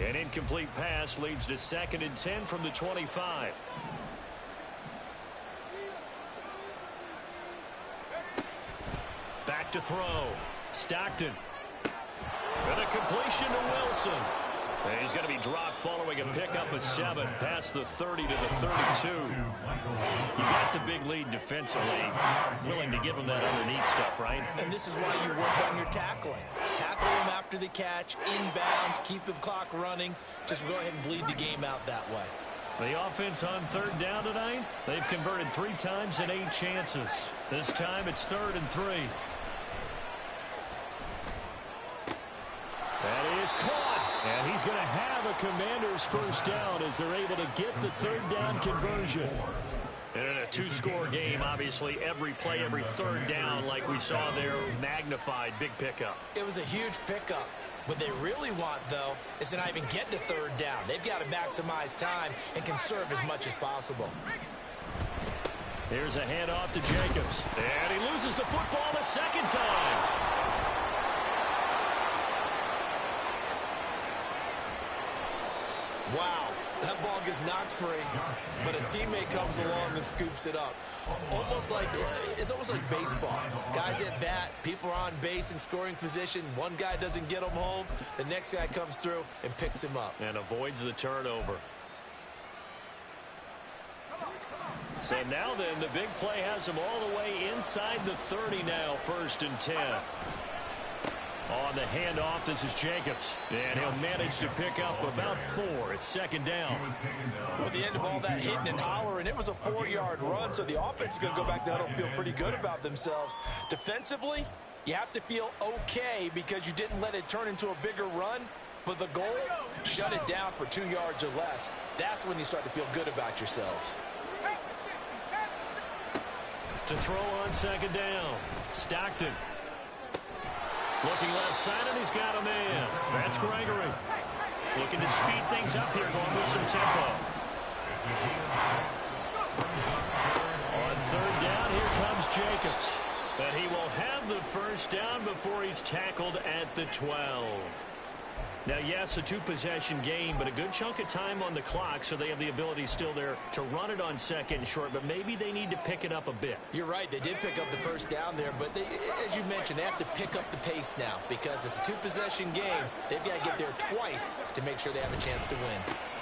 An incomplete pass leads to 2nd and 10 from the 25. Back to throw. Stockton. And a completion to Wilson. And he's going to be dropped following a pickup of 7 past the 30 to the 32. You got the big lead defensively. Willing to give him that underneath stuff, right? And this is why you work on your tackling. Tackle him after the catch, inbounds, keep the clock running. Just go ahead and bleed the game out that way. The offense on 3rd down tonight, they've converted 3 times in 8 chances. This time it's 3rd and 3. That is caught. And he's going to have a Commander's 1st down as they're able to get the 3rd down conversion. And in a 2-score game, obviously, every play, every 3rd down, like we saw there, magnified, big pickup. It was a huge pickup. What they really want, though, is to not even get to third down. They've got to maximize time and conserve as much as possible. Here's a handoff to Jacobs. And he loses the football a second time. Wow, that ball gets knocked free, but a teammate comes along and scoops it up. It's almost like baseball. Guys at bat, people are on base in scoring position. One guy doesn't get him home. The next guy comes through and picks him up. And avoids the turnover. So now then, the big play has him all the way inside the 30 now, 1st and 10. On the handoff, this is Jacobs. And he'll manage to pick up about 4. It's 2nd down. At the end of all that hitting and hollering, it was a 4-yard run, so the offense is going to go back down and feel pretty good about themselves. Defensively, you have to feel okay because you didn't let it turn into a bigger run. But the goal, shut it down for 2 yards or less. That's when you start to feel good about yourselves. To throw on 2nd down, Stockton. Looking left side, and he's got a man. That's Gregory. Looking to speed things up here, going with some tempo. On 3rd down, here comes Jacobs. And he will have the 1st down before he's tackled at the 12. Now, yes, a 2-possession game, but a good chunk of time on the clock, so they have the ability still there to run it on 2nd and short, but maybe they need to pick it up a bit. You're right. They did pick up the 1st down there, but as you mentioned, they have to pick up the pace now because it's a 2-possession game. They've got to get there twice to make sure they have a chance to win.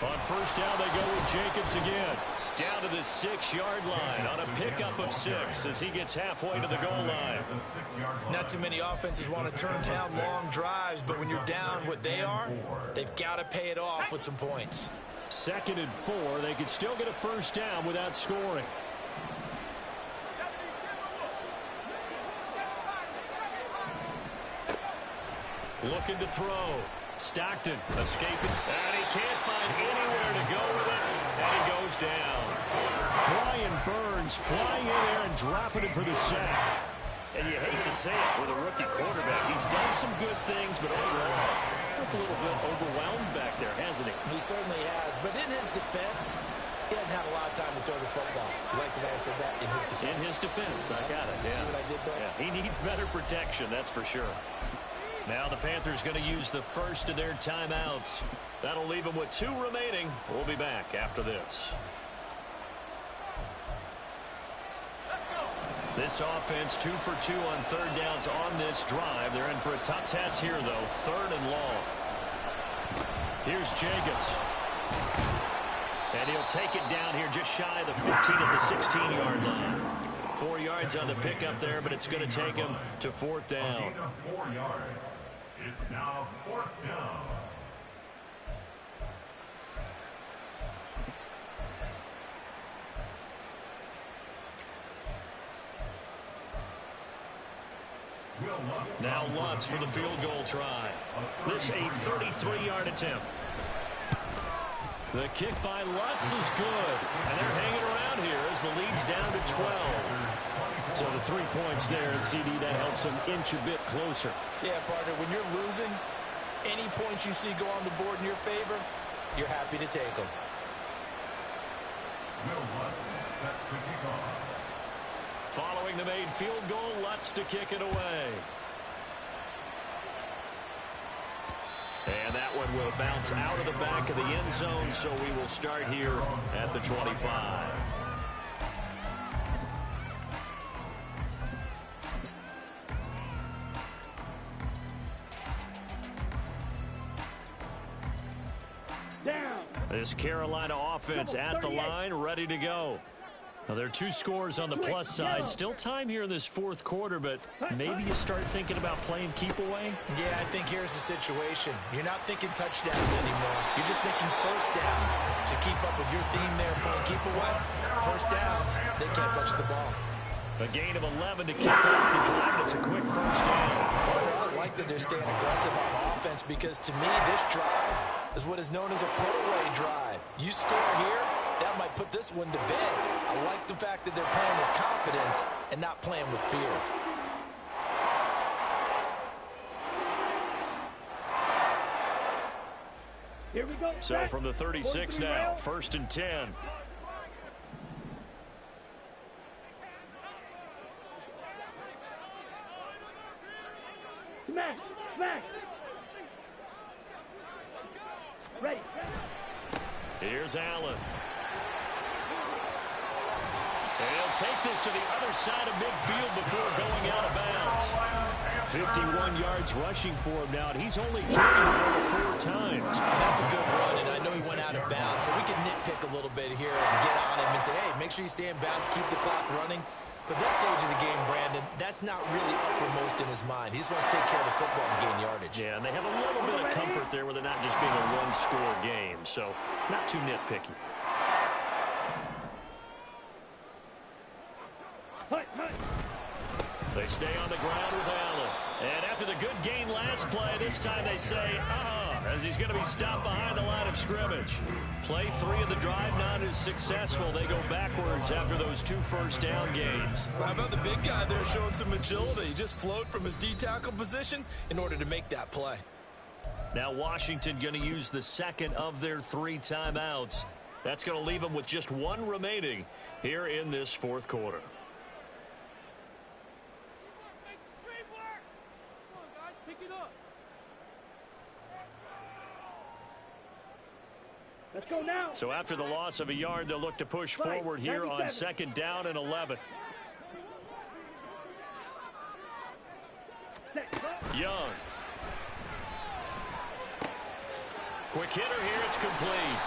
On 1st down, they go with Jacobs again. Down to the 6-yard line on a pickup of 6 as he gets halfway to the goal line. Not too many offenses want to turn down long drives, but when you're down what they are, they've got to pay it off with some points. 2nd and 4. They could still get a 1st down without scoring. Looking to throw. Stockton escaping. And he can't find anywhere to go with it. And he goes down. Brian Burns flying in there and dropping it for the sack. And you hate to say it with a rookie quarterback. He's done some good things, but overall, looked a little bit overwhelmed back there, hasn't he? He certainly has. But in his defense, he hasn't had a lot of time to throw the football. You like the way I said that? In his defense. In his defense. I got it. See what I did there? Yeah. He needs better protection, that's for sure. Now the Panthers going to use the first of their timeouts. That'll leave them with 2 remaining. We'll be back after this. This offense 2 for 2 on 3rd downs on this drive. They're in for a tough test here, though. 3rd and long. Here's Jacobs. And he'll take it down here just shy of the 15 at the 16-yard line. 4 yards on the pickup there, but it's going to take him to 4th down. 4 yards. It's now 4th down. Now Lutz for the field goal try. This a 33-yard attempt. The kick by Lutz is good. And they're hanging around here as the lead's down to 12. So the 3 points there, and CD, that helps them inch a bit closer. Yeah, partner, when you're losing, any points you see go on the board in your favor, you're happy to take them. Following the made field goal, Lutz to kick it away. And that one will bounce out of the back of the end zone, so we will start here at the 25. Down. This Carolina offense at the line, ready to go. Now, there are 2 scores on the plus side. Still time here in this 4th quarter, but maybe you start thinking about playing keep away? Yeah, I think here's the situation. You're not thinking touchdowns anymore. You're just thinking 1st downs. To keep up with your theme there, playing keep away, 1st downs, they can't touch the ball. A gain of 11 to kick off the drive. It's a quick 1st down. I like that they're staying aggressive on offense because, to me, this drive is what is known as a put-away drive. You score here, that might put this one to bed. I like the fact that they're playing with confidence and not playing with fear. Here we go. So from the 36 now, 1st and 10. Smash! Smash! Ready. Here's Allen. And he'll take this to the other side of midfield before going out of bounds. 51 yards rushing for him now, and he's only carried the ball 4 times. That's a good run, and I know he went out of bounds, so we can nitpick a little bit here and get on him and say, hey, make sure you stay in bounds, keep the clock running. But this stage of the game, Brandon, that's not really uppermost in his mind. He just wants to take care of the football and gain yardage. Yeah, and they have a little bit of comfort there with it not just being a one-score game, so not too nitpicky. They stay on the ground with Allen. And after the good gain last play, this time they say, as he's going to be stopped behind the line of scrimmage. Play 3 of the drive not as successful. They go backwards after those 2 first down gains. Well, how about the big guy there showing some agility? He just flowed from his D-tackle position in order to make that play. Now Washington going to use the second of their 3 timeouts. That's going to leave them with just 1 remaining here in this 4th quarter. Let's go now. So after the loss of a yard, they'll look to push forward here on 2nd down and 11. Young. Quick hitter here. It's complete.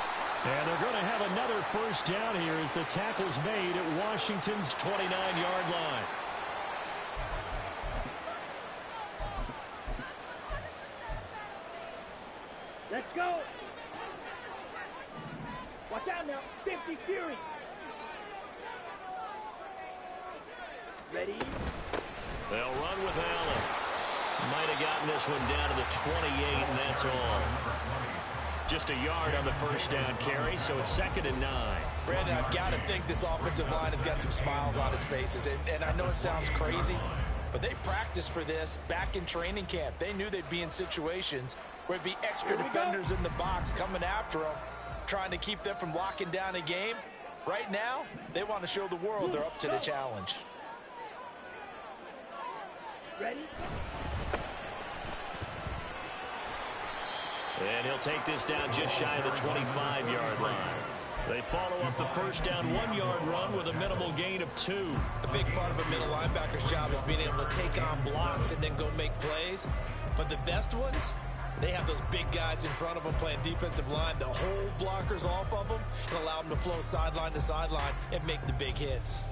And they're going to have another first down here as the tackle's made at Washington's 29-yard line. Let's go. Watch out now. 50 Fury. Ready? They'll run with Allen. Might have gotten this one down to the 28, and that's all. Just a yard on the first down carry, so it's 2nd and 9. Brandon, I've got to think this offensive line has got some smiles on its faces. And I know it sounds crazy, but they practiced for this back in training camp. They knew they'd be in situations where it'd be extra defenders in the box coming after them, trying to keep them from locking down a game. Right now, they want to show the world they're up to the challenge. Ready? And he'll take this down just shy of the 25-yard line. They follow up the first down 1-yard run with a minimal gain of 2. A big part of a middle linebacker's job is being able to take on blocks and then go make plays. But the best ones, they have those big guys in front of them playing defensive line to hold blockers off of them and allow them to flow sideline to sideline and make the big hits.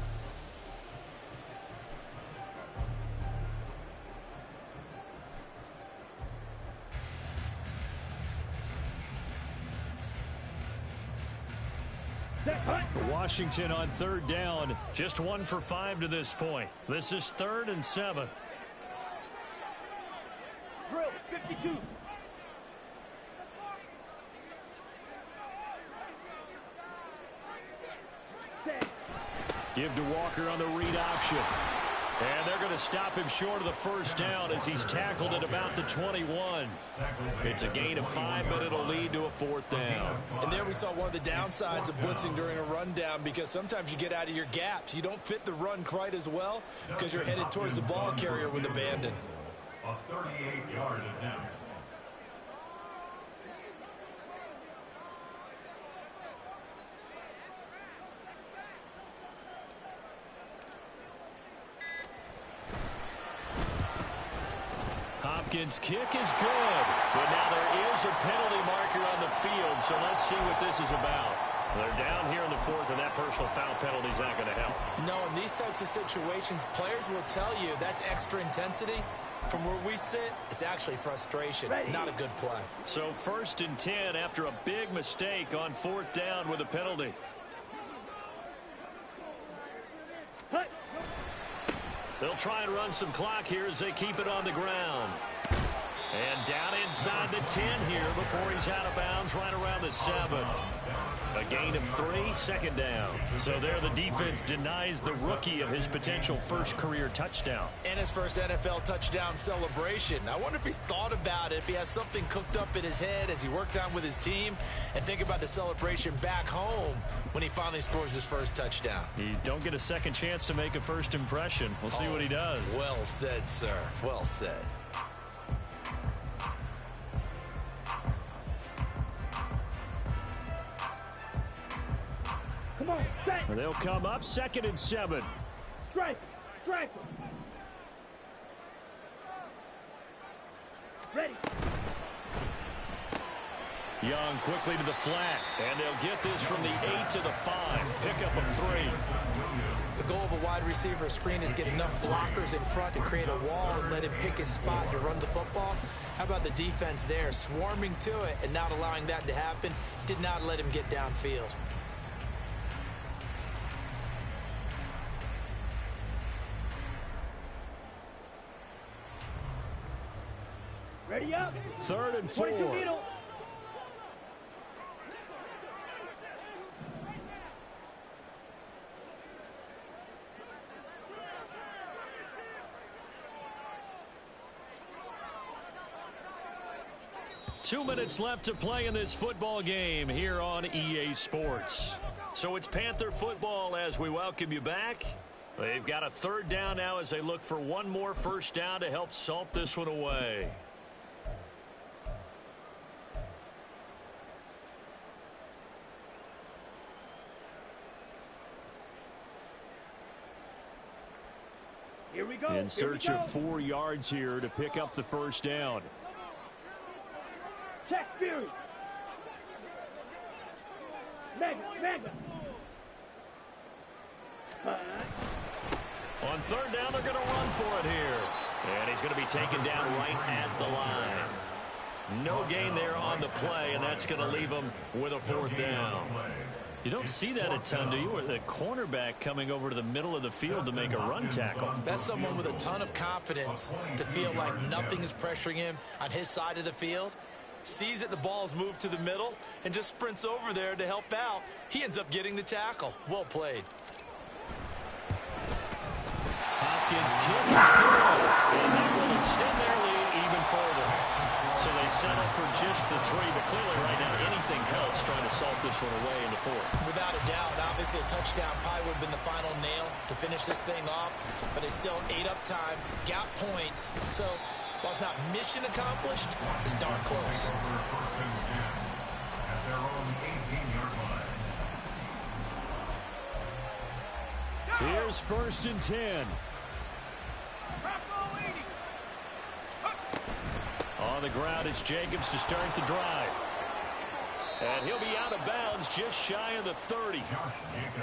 Washington on 3rd down, just 1 for 5 to this point. This is 3rd and 7. Drill 52. Give to Walker on the read option. And they're going to stop him short of the first down as he's tackled at about the 21. It's a gain of 5, but it'll lead to a 4th down. And there we saw one of the downsides of blitzing during a rundown, because sometimes you get out of your gaps. You don't fit the run quite as well because you're headed towards the ball carrier with abandon. A 38-yard attempt. Hopkins' kick is good. But now there is a penalty marker on the field, so let's see what this is about. They're down here in the 4th, and that personal foul penalty is not going to help. No, in these types of situations, players will tell you that's extra intensity. From where we sit, it's actually frustration, not a good play. So 1st and 10 after a big mistake on 4th down with a penalty. They'll try and run some clock here as they keep it on the ground. And down inside the 10 here before he's out of bounds right around the 7. A gain of 3, second down. So there the defense denies the rookie of his potential first career touchdown. And his first NFL touchdown celebration. I wonder if he's thought about it, if he has something cooked up in his head as he worked on with his team, and think about the celebration back home when he finally scores his first touchdown. You don't get a second chance to make a first impression. We'll see what he does. Well said, sir. Well said. Come on, set. They'll come up 2nd and 7. Strike. Ready. Young quickly to the flat, and they'll get this from the 8 to the 5. Pickup of 3. The goal of a wide receiver screen is get enough blockers in front to create a wall and let him pick his spot to run the football. How about the defense there, swarming to it and not allowing that to happen? Did not let him get downfield. Ready up. 3rd and 4. 22 middle. Two minutes left to play in this football game here on EA Sports. So it's Panther football as we welcome you back. They've got a 3rd down now as they look for one more first down to help salt this one away. Here we go. In search of 4 yards here to pick up the first down. Check Fury. Mega. On 3rd down, they're going to run for it here. And he's going to be taken down right at the line. No gain there on the play, and that's going to leave him with a 4th down. You don't see that a ton, do you? Or the cornerback coming over to the middle of the field to make a run tackle. That's someone with a ton of confidence to feel like nothing is pressuring him on his side of the field. Sees that the ball's moved to the middle and just sprints over there to help out. He ends up getting the tackle. Well played. Hopkins' kick is good, and they will extend their lead even further. So they settle for just the 3, but clearly right now anything helps trying to salt this one away in the 4th. Without a doubt, obviously a touchdown probably would have been the final nail to finish this thing off, but it's still ate up time, got points. So while it's not mission accomplished, it's darn close. Here's 1st and 10. On the ground, it's Jacobs to start the drive. And he'll be out of bounds just shy of the 30.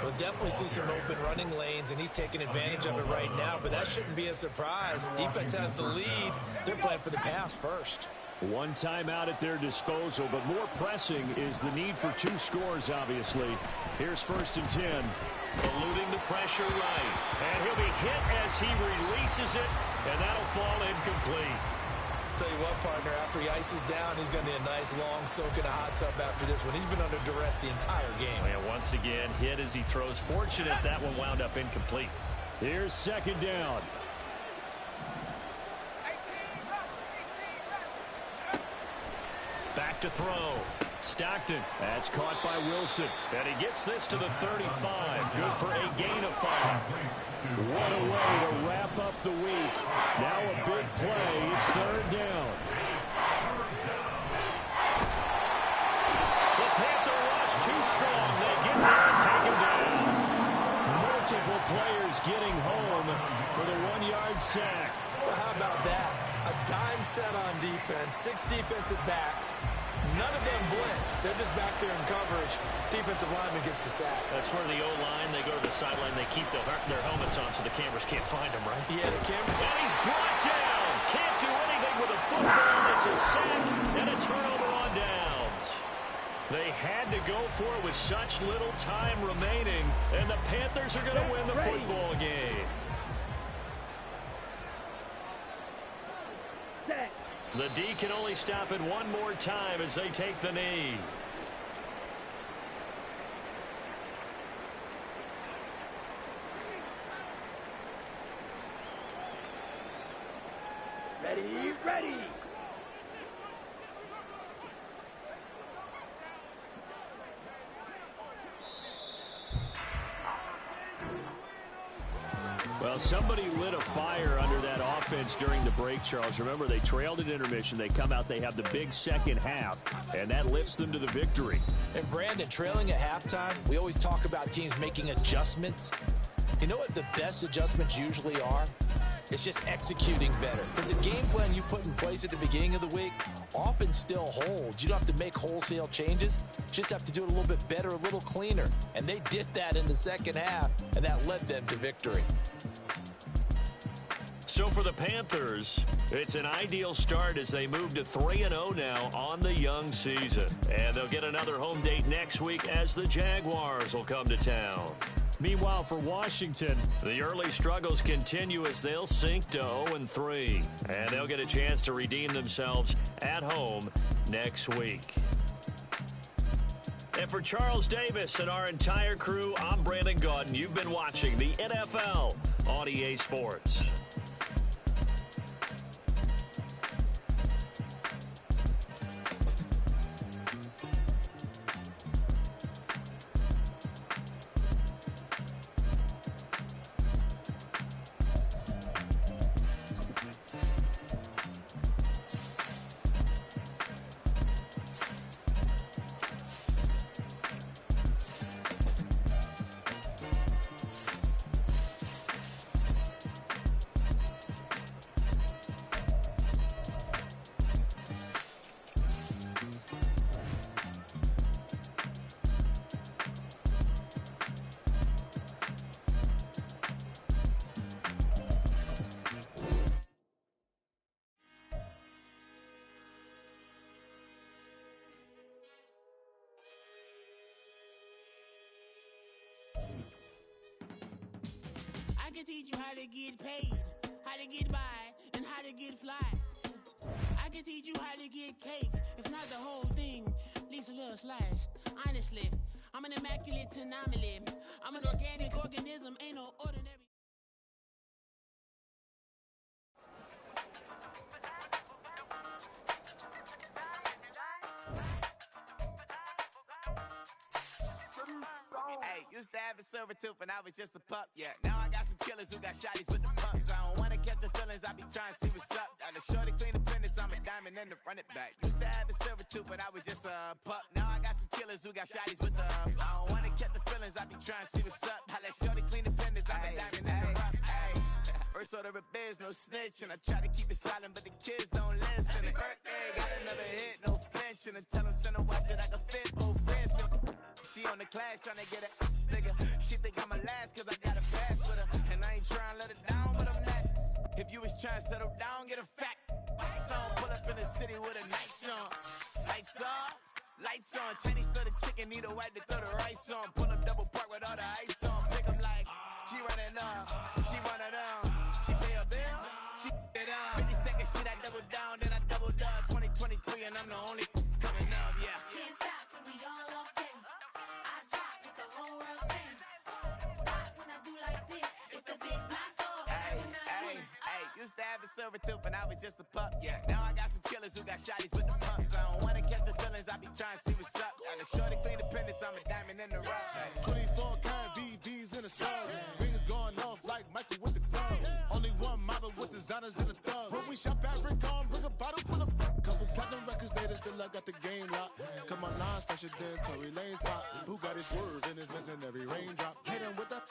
We'll definitely see some open running lanes, and he's taking advantage of it right now, but that shouldn't be a surprise. Defense has the lead. They're playing for the pass first. One timeout at their disposal, but more pressing is the need for 2 scores, obviously. Here's 1st and 10. Eluding the pressure right. And he'll be hit as he releases it, and that'll fall incomplete. Tell you what, partner, after he ices down, he's going to need a nice long soak in a hot tub after this one. He's been under duress the entire game. And once again, hit as he throws. Fortunate that one wound up incomplete. Here's 2nd down. Back to throw. Stockton. That's caught by Wilson. And he gets this to the 35. Good for a gain of 5. What a way to wrap up the week. Now a big play. It's 3rd down. The Panther rush too strong. They get there and take him down. Multiple players getting home for the 1-yard sack. Well, how about that? A dime set on defense, 6 defensive backs. None of them blitz. They're just back there in coverage. Defensive lineman gets the sack. That's where the O-line, they go to the sideline, they keep their helmets on so the cameras can't find them, right? Yeah, the camera. And he's brought down. Can't do anything with a football. It's a sack and a turnover on downs. They had to go for it with such little time remaining, and the Panthers are going to win the football game. set. The D can only stop it one more time as they take the knee. Ready, ready. Well, somebody lit a fire under that offense during the break, Charles. Remember, they trailed at intermission. They come out, they have the big second half, and that lifts them to the victory. And Brandon, trailing at halftime, we always talk about teams making adjustments. You know what the best adjustments usually are? It's just executing better. Because the game plan you put in place at the beginning of the week often still holds. You don't have to make wholesale changes. You just have to do it a little bit better, a little cleaner. And they did that in the second half, and that led them to victory. So for the Panthers, it's an ideal start as they move to 3-0 now on the young season. And they'll get another home date next week as the Jaguars will come to town. Meanwhile, for Washington, the early struggles continue as they'll sink to 0-3. And they'll get a chance to redeem themselves at home next week. And for Charles Davis and our entire crew, I'm Brandon Gaudin. You've been watching the NFL on EA Sports. I can teach you how to get paid, how to get by, and how to get fly. I can teach you how to get cake, if not the whole thing, at least a little slice. Honestly, I'm an immaculate anomaly. I'm an organic organism, ain't no ordinary. Hey, used to have a silver tooth when I was just a pup, yeah. Now I got some killers who got shotties with the pumps. I don't wanna catch the feelings, I be trying to see what's up. Got a shorty clean the pendants, I'm a diamond and to run it back. Used to have a silver tooth when I was just a pup. Now I got some killers who got shotties with the I don't wanna catch the feelings, I be trying to see what's up. I let shorty clean the pendants, I'm a diamond and to run. First order of biz, no snitch, and I try to keep it silent, but the kids don't listen. Happy birthday, got another hit, no flinching, and tell them send a watch that I can fit both wrists. She on the class trying to get a nigga. She think I'm a last cause I got a pass with her. And I ain't trying to let her down, but I'm not. If you was trying to settle down, get a fact. Song pull up in the city with a nice on. Lights off, lights on. Chinese throw the chicken, need a wipe to throw the rice on. Pull up double park with all the ice on. Pick 'em like, she running up, she one of them. She pay her bill, she it up. 52nd Street, I double down, then I doubled up. 2023 and I'm the only coming up, yeah. Can't stop till we all walk in. I drop with the whole world spin. Stop when I do like this. It's the big black dog. Hey, used to have a silver tooth when I was just a pup, yeah. Now I got some killers who got shotties with the pumps. I don't wanna catch the feelings, I be trying to see what's up. Got a shorty clean the pendants, I'm a diamond in the rough. 24 karat VVs in the stars. Rings going off like Michael with the club. Only one model with designers in the thugs. When we shop at Rick on, bring a bottle full of couple platinum records later, still I got the game locked. Come on, lines fresher than Tory Lane's pop. Who got his word and is missing every raindrop. Hit them with the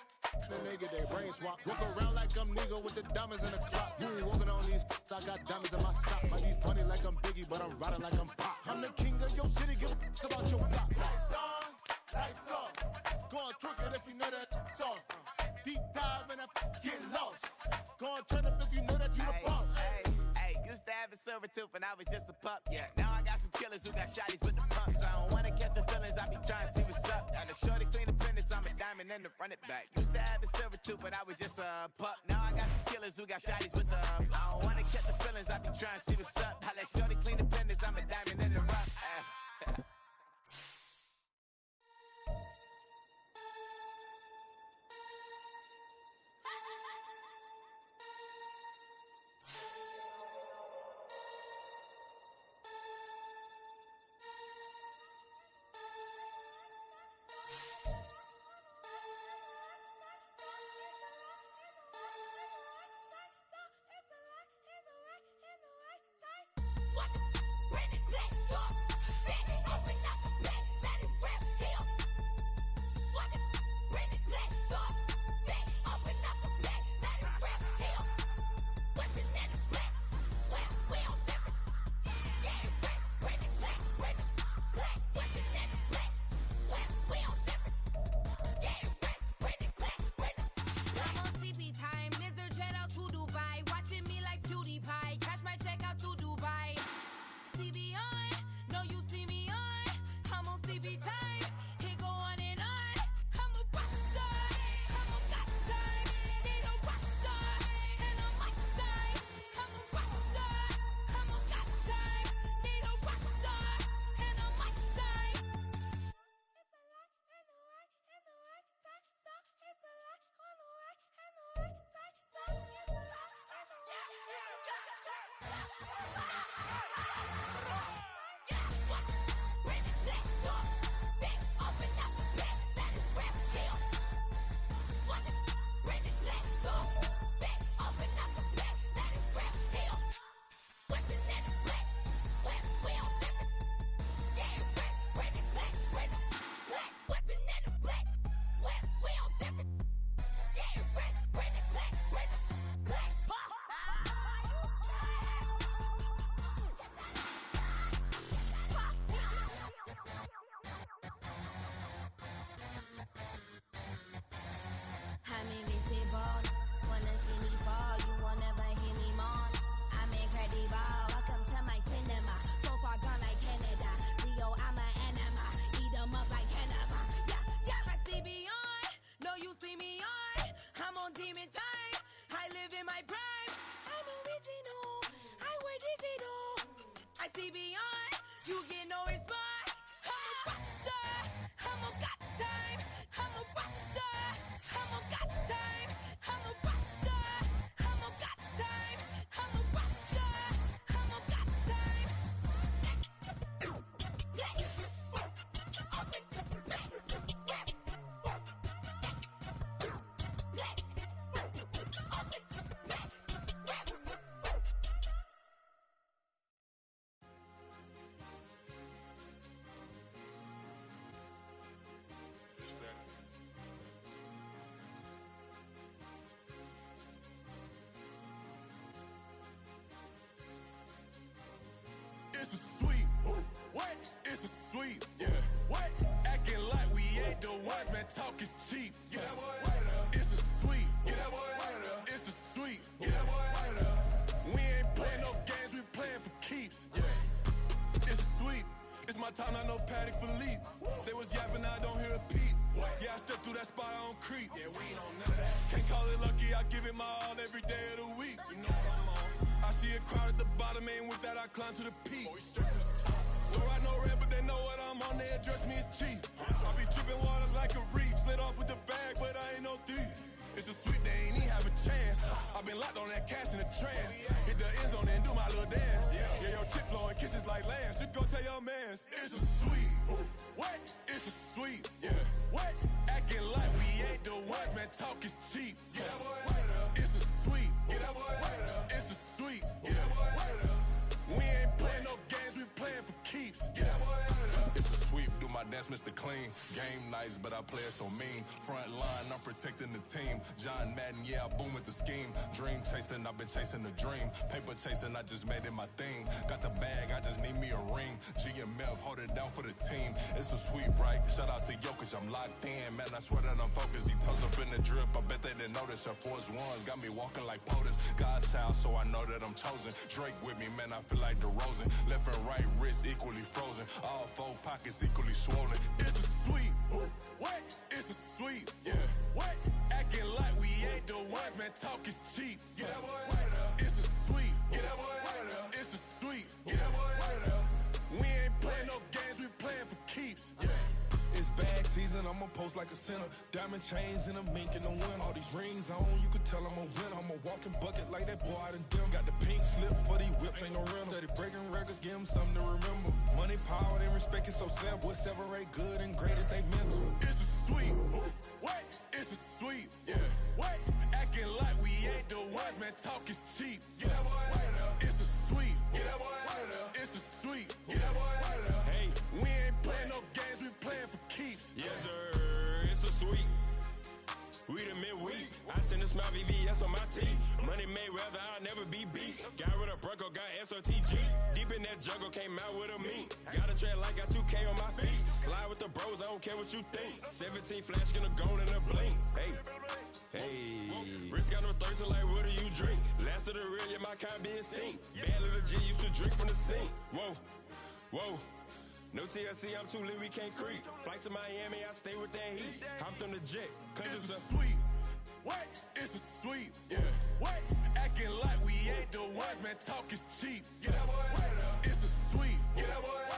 then they get their brain swap. Walk around like I'm nigga with the diamonds in the clock. You ain't walking on these I got diamonds in my socks. Might be funny like I'm Biggie, but I'm riding like I'm Pop. I'm the king of your city, give a about your block. Lights on, lights off. Go on twerk it if you know that it's off. Deep dive and I get lost. Go on turn up if you know that you the boss. Used to have a silver tooth when I was just a pup, yeah. Now I got some killers who got shotties with the pumps. I don't wanna catch the feelings, I be trying to see what's up. Got a shorty clean the pendants, I'm a diamond and to run it back. Used to have a silver tooth when I was just a pup. Now I got some killers who got shotties with the I don't wanna catch the feelings, I be Trying to see what's up. I let shorty clean the business. I'm a diamond in the rough. I'm invisible. Wanna see me fall, you will never hear me moan. I'm incredible. Welcome to my cinema. So far gone like Canada. Leo, I'm an anima. Eat 'em up like cannibal. Yeah, yeah. I see beyond. No, you see me on. I'm on demon time. I live in my prime. I'm original. I wear digital. I see beyond. You get no response. I'm a rock star. I'm a got time. I'm a rock star. I'm a got time. I'm a rock star. I'm a got time. I'm a rock star. I'm a got time. It's a sweet. What? It's a sweet. Yeah. What? Acting like we ain't the ones, man. Talk is cheap. Get that boy out of there. It's a sweet. Get that boy out of there. It's a sweet. Get that boy out of there. We ain't playing no games, we playing for keeps. Yeah. It's a sweet. It's my time, not no Patty Philippe. They was yapping, I don't hear a peep. Yeah, I step through that spot, I don't creep. Yeah, we ain't on none of that. Can't call it lucky, I give it my all every day of the week. You know what I'm on. I see a crowd at the bottom, and with that I climb to the peak. Don't write no red, but they know what I'm on, they address me as chief. I be tripping waters like a reef, slid off with the bag, but I ain't no thief. It's a sweet, they ain't even have a chance. I been locked on that cash in the trance. Hit the end zone and do my little dance. Yeah, your chick blowing kisses like lambs. You go tell your mans. It's a sweet. What? It's a sweet. Yeah. What? Acting like we ain't the ones, man. Talk is cheap. Get that boy out of there. It's a sweet. Get that boy out of there. It's a sweet. Get that boy out of there. We ain't playing no games, we playing for keeps. Get that boy out of there. It's a sweep. Do my dance, Mr. Clean. Game nice, but I play it so mean. Front line, I'm protecting the team. John Madden, yeah, I boom with the scheme. Dream chasing, I've been chasing the dream. Paper chasing, I just made it my thing. Got the bag, I just need me a ring. GMF, hold it down for the team. It's a sweep, right? Shout out to Jokic, I'm locked in. Man, I swear that I'm focused. He toes up in the drip, I bet they didn't notice. Her force ones got me walking like POTUS. God's child, so I know that I'm chosen. Drake with me, man, I feel like DeRozan. Left and right wrist equally frozen. All four pockets equally swollen. It's a sweep. What? It's a sweep. Yeah. What? Acting like we ain't the ones, man. Talk is cheap. Get that boy out of there. It's a sweep. Get that boy out of there. like a sinner. Diamond chains and a mink in the wind. All these rings on, you could tell I'm a winner. I'm a walking bucket like that boy out in Denver. Got the pink slip for these whips, ain't no rental. Steady breaking records, give them something to remember. Money, power, and respect is so simple. What separate good and great is they mental. It's a sweet, wait, it's a sweet, yeah. Wait, acting like we ain't the ones, man, talk is cheap. Get that boy out of there. It's a sweet, get that boy out of there. It's a sweet, get that boy out of there. Hey, we ain't playing no games, we playing for keeps. Yes, sir, it's a sweet. We the midweek. I tend to smile VVS on my teeth. Money made rather I'll never be beat. Got rid of Bronco, got SOTG. Deep in that jungle, came out with a meat. Got a tread like got 2K on my feet. Slide with the bros, I don't care what you think. 17 flash gonna go in a blink. Hey, hey. Wrist got no thirst, like what do you drink? Last of the real, yeah, my kind be extinct. Bad little G used to drink from the sink. Whoa, whoa. No TLC, I'm too lit, we can't creep. Flight to Miami, I stay with that heat. Hopped on the jet, cause it's a sweet. Wait, it's a sweet. Yeah. Wait, acting like we ain't the ones, man, talk is cheap. Get that boy out of there. It's a sweet. Get that boy out of there.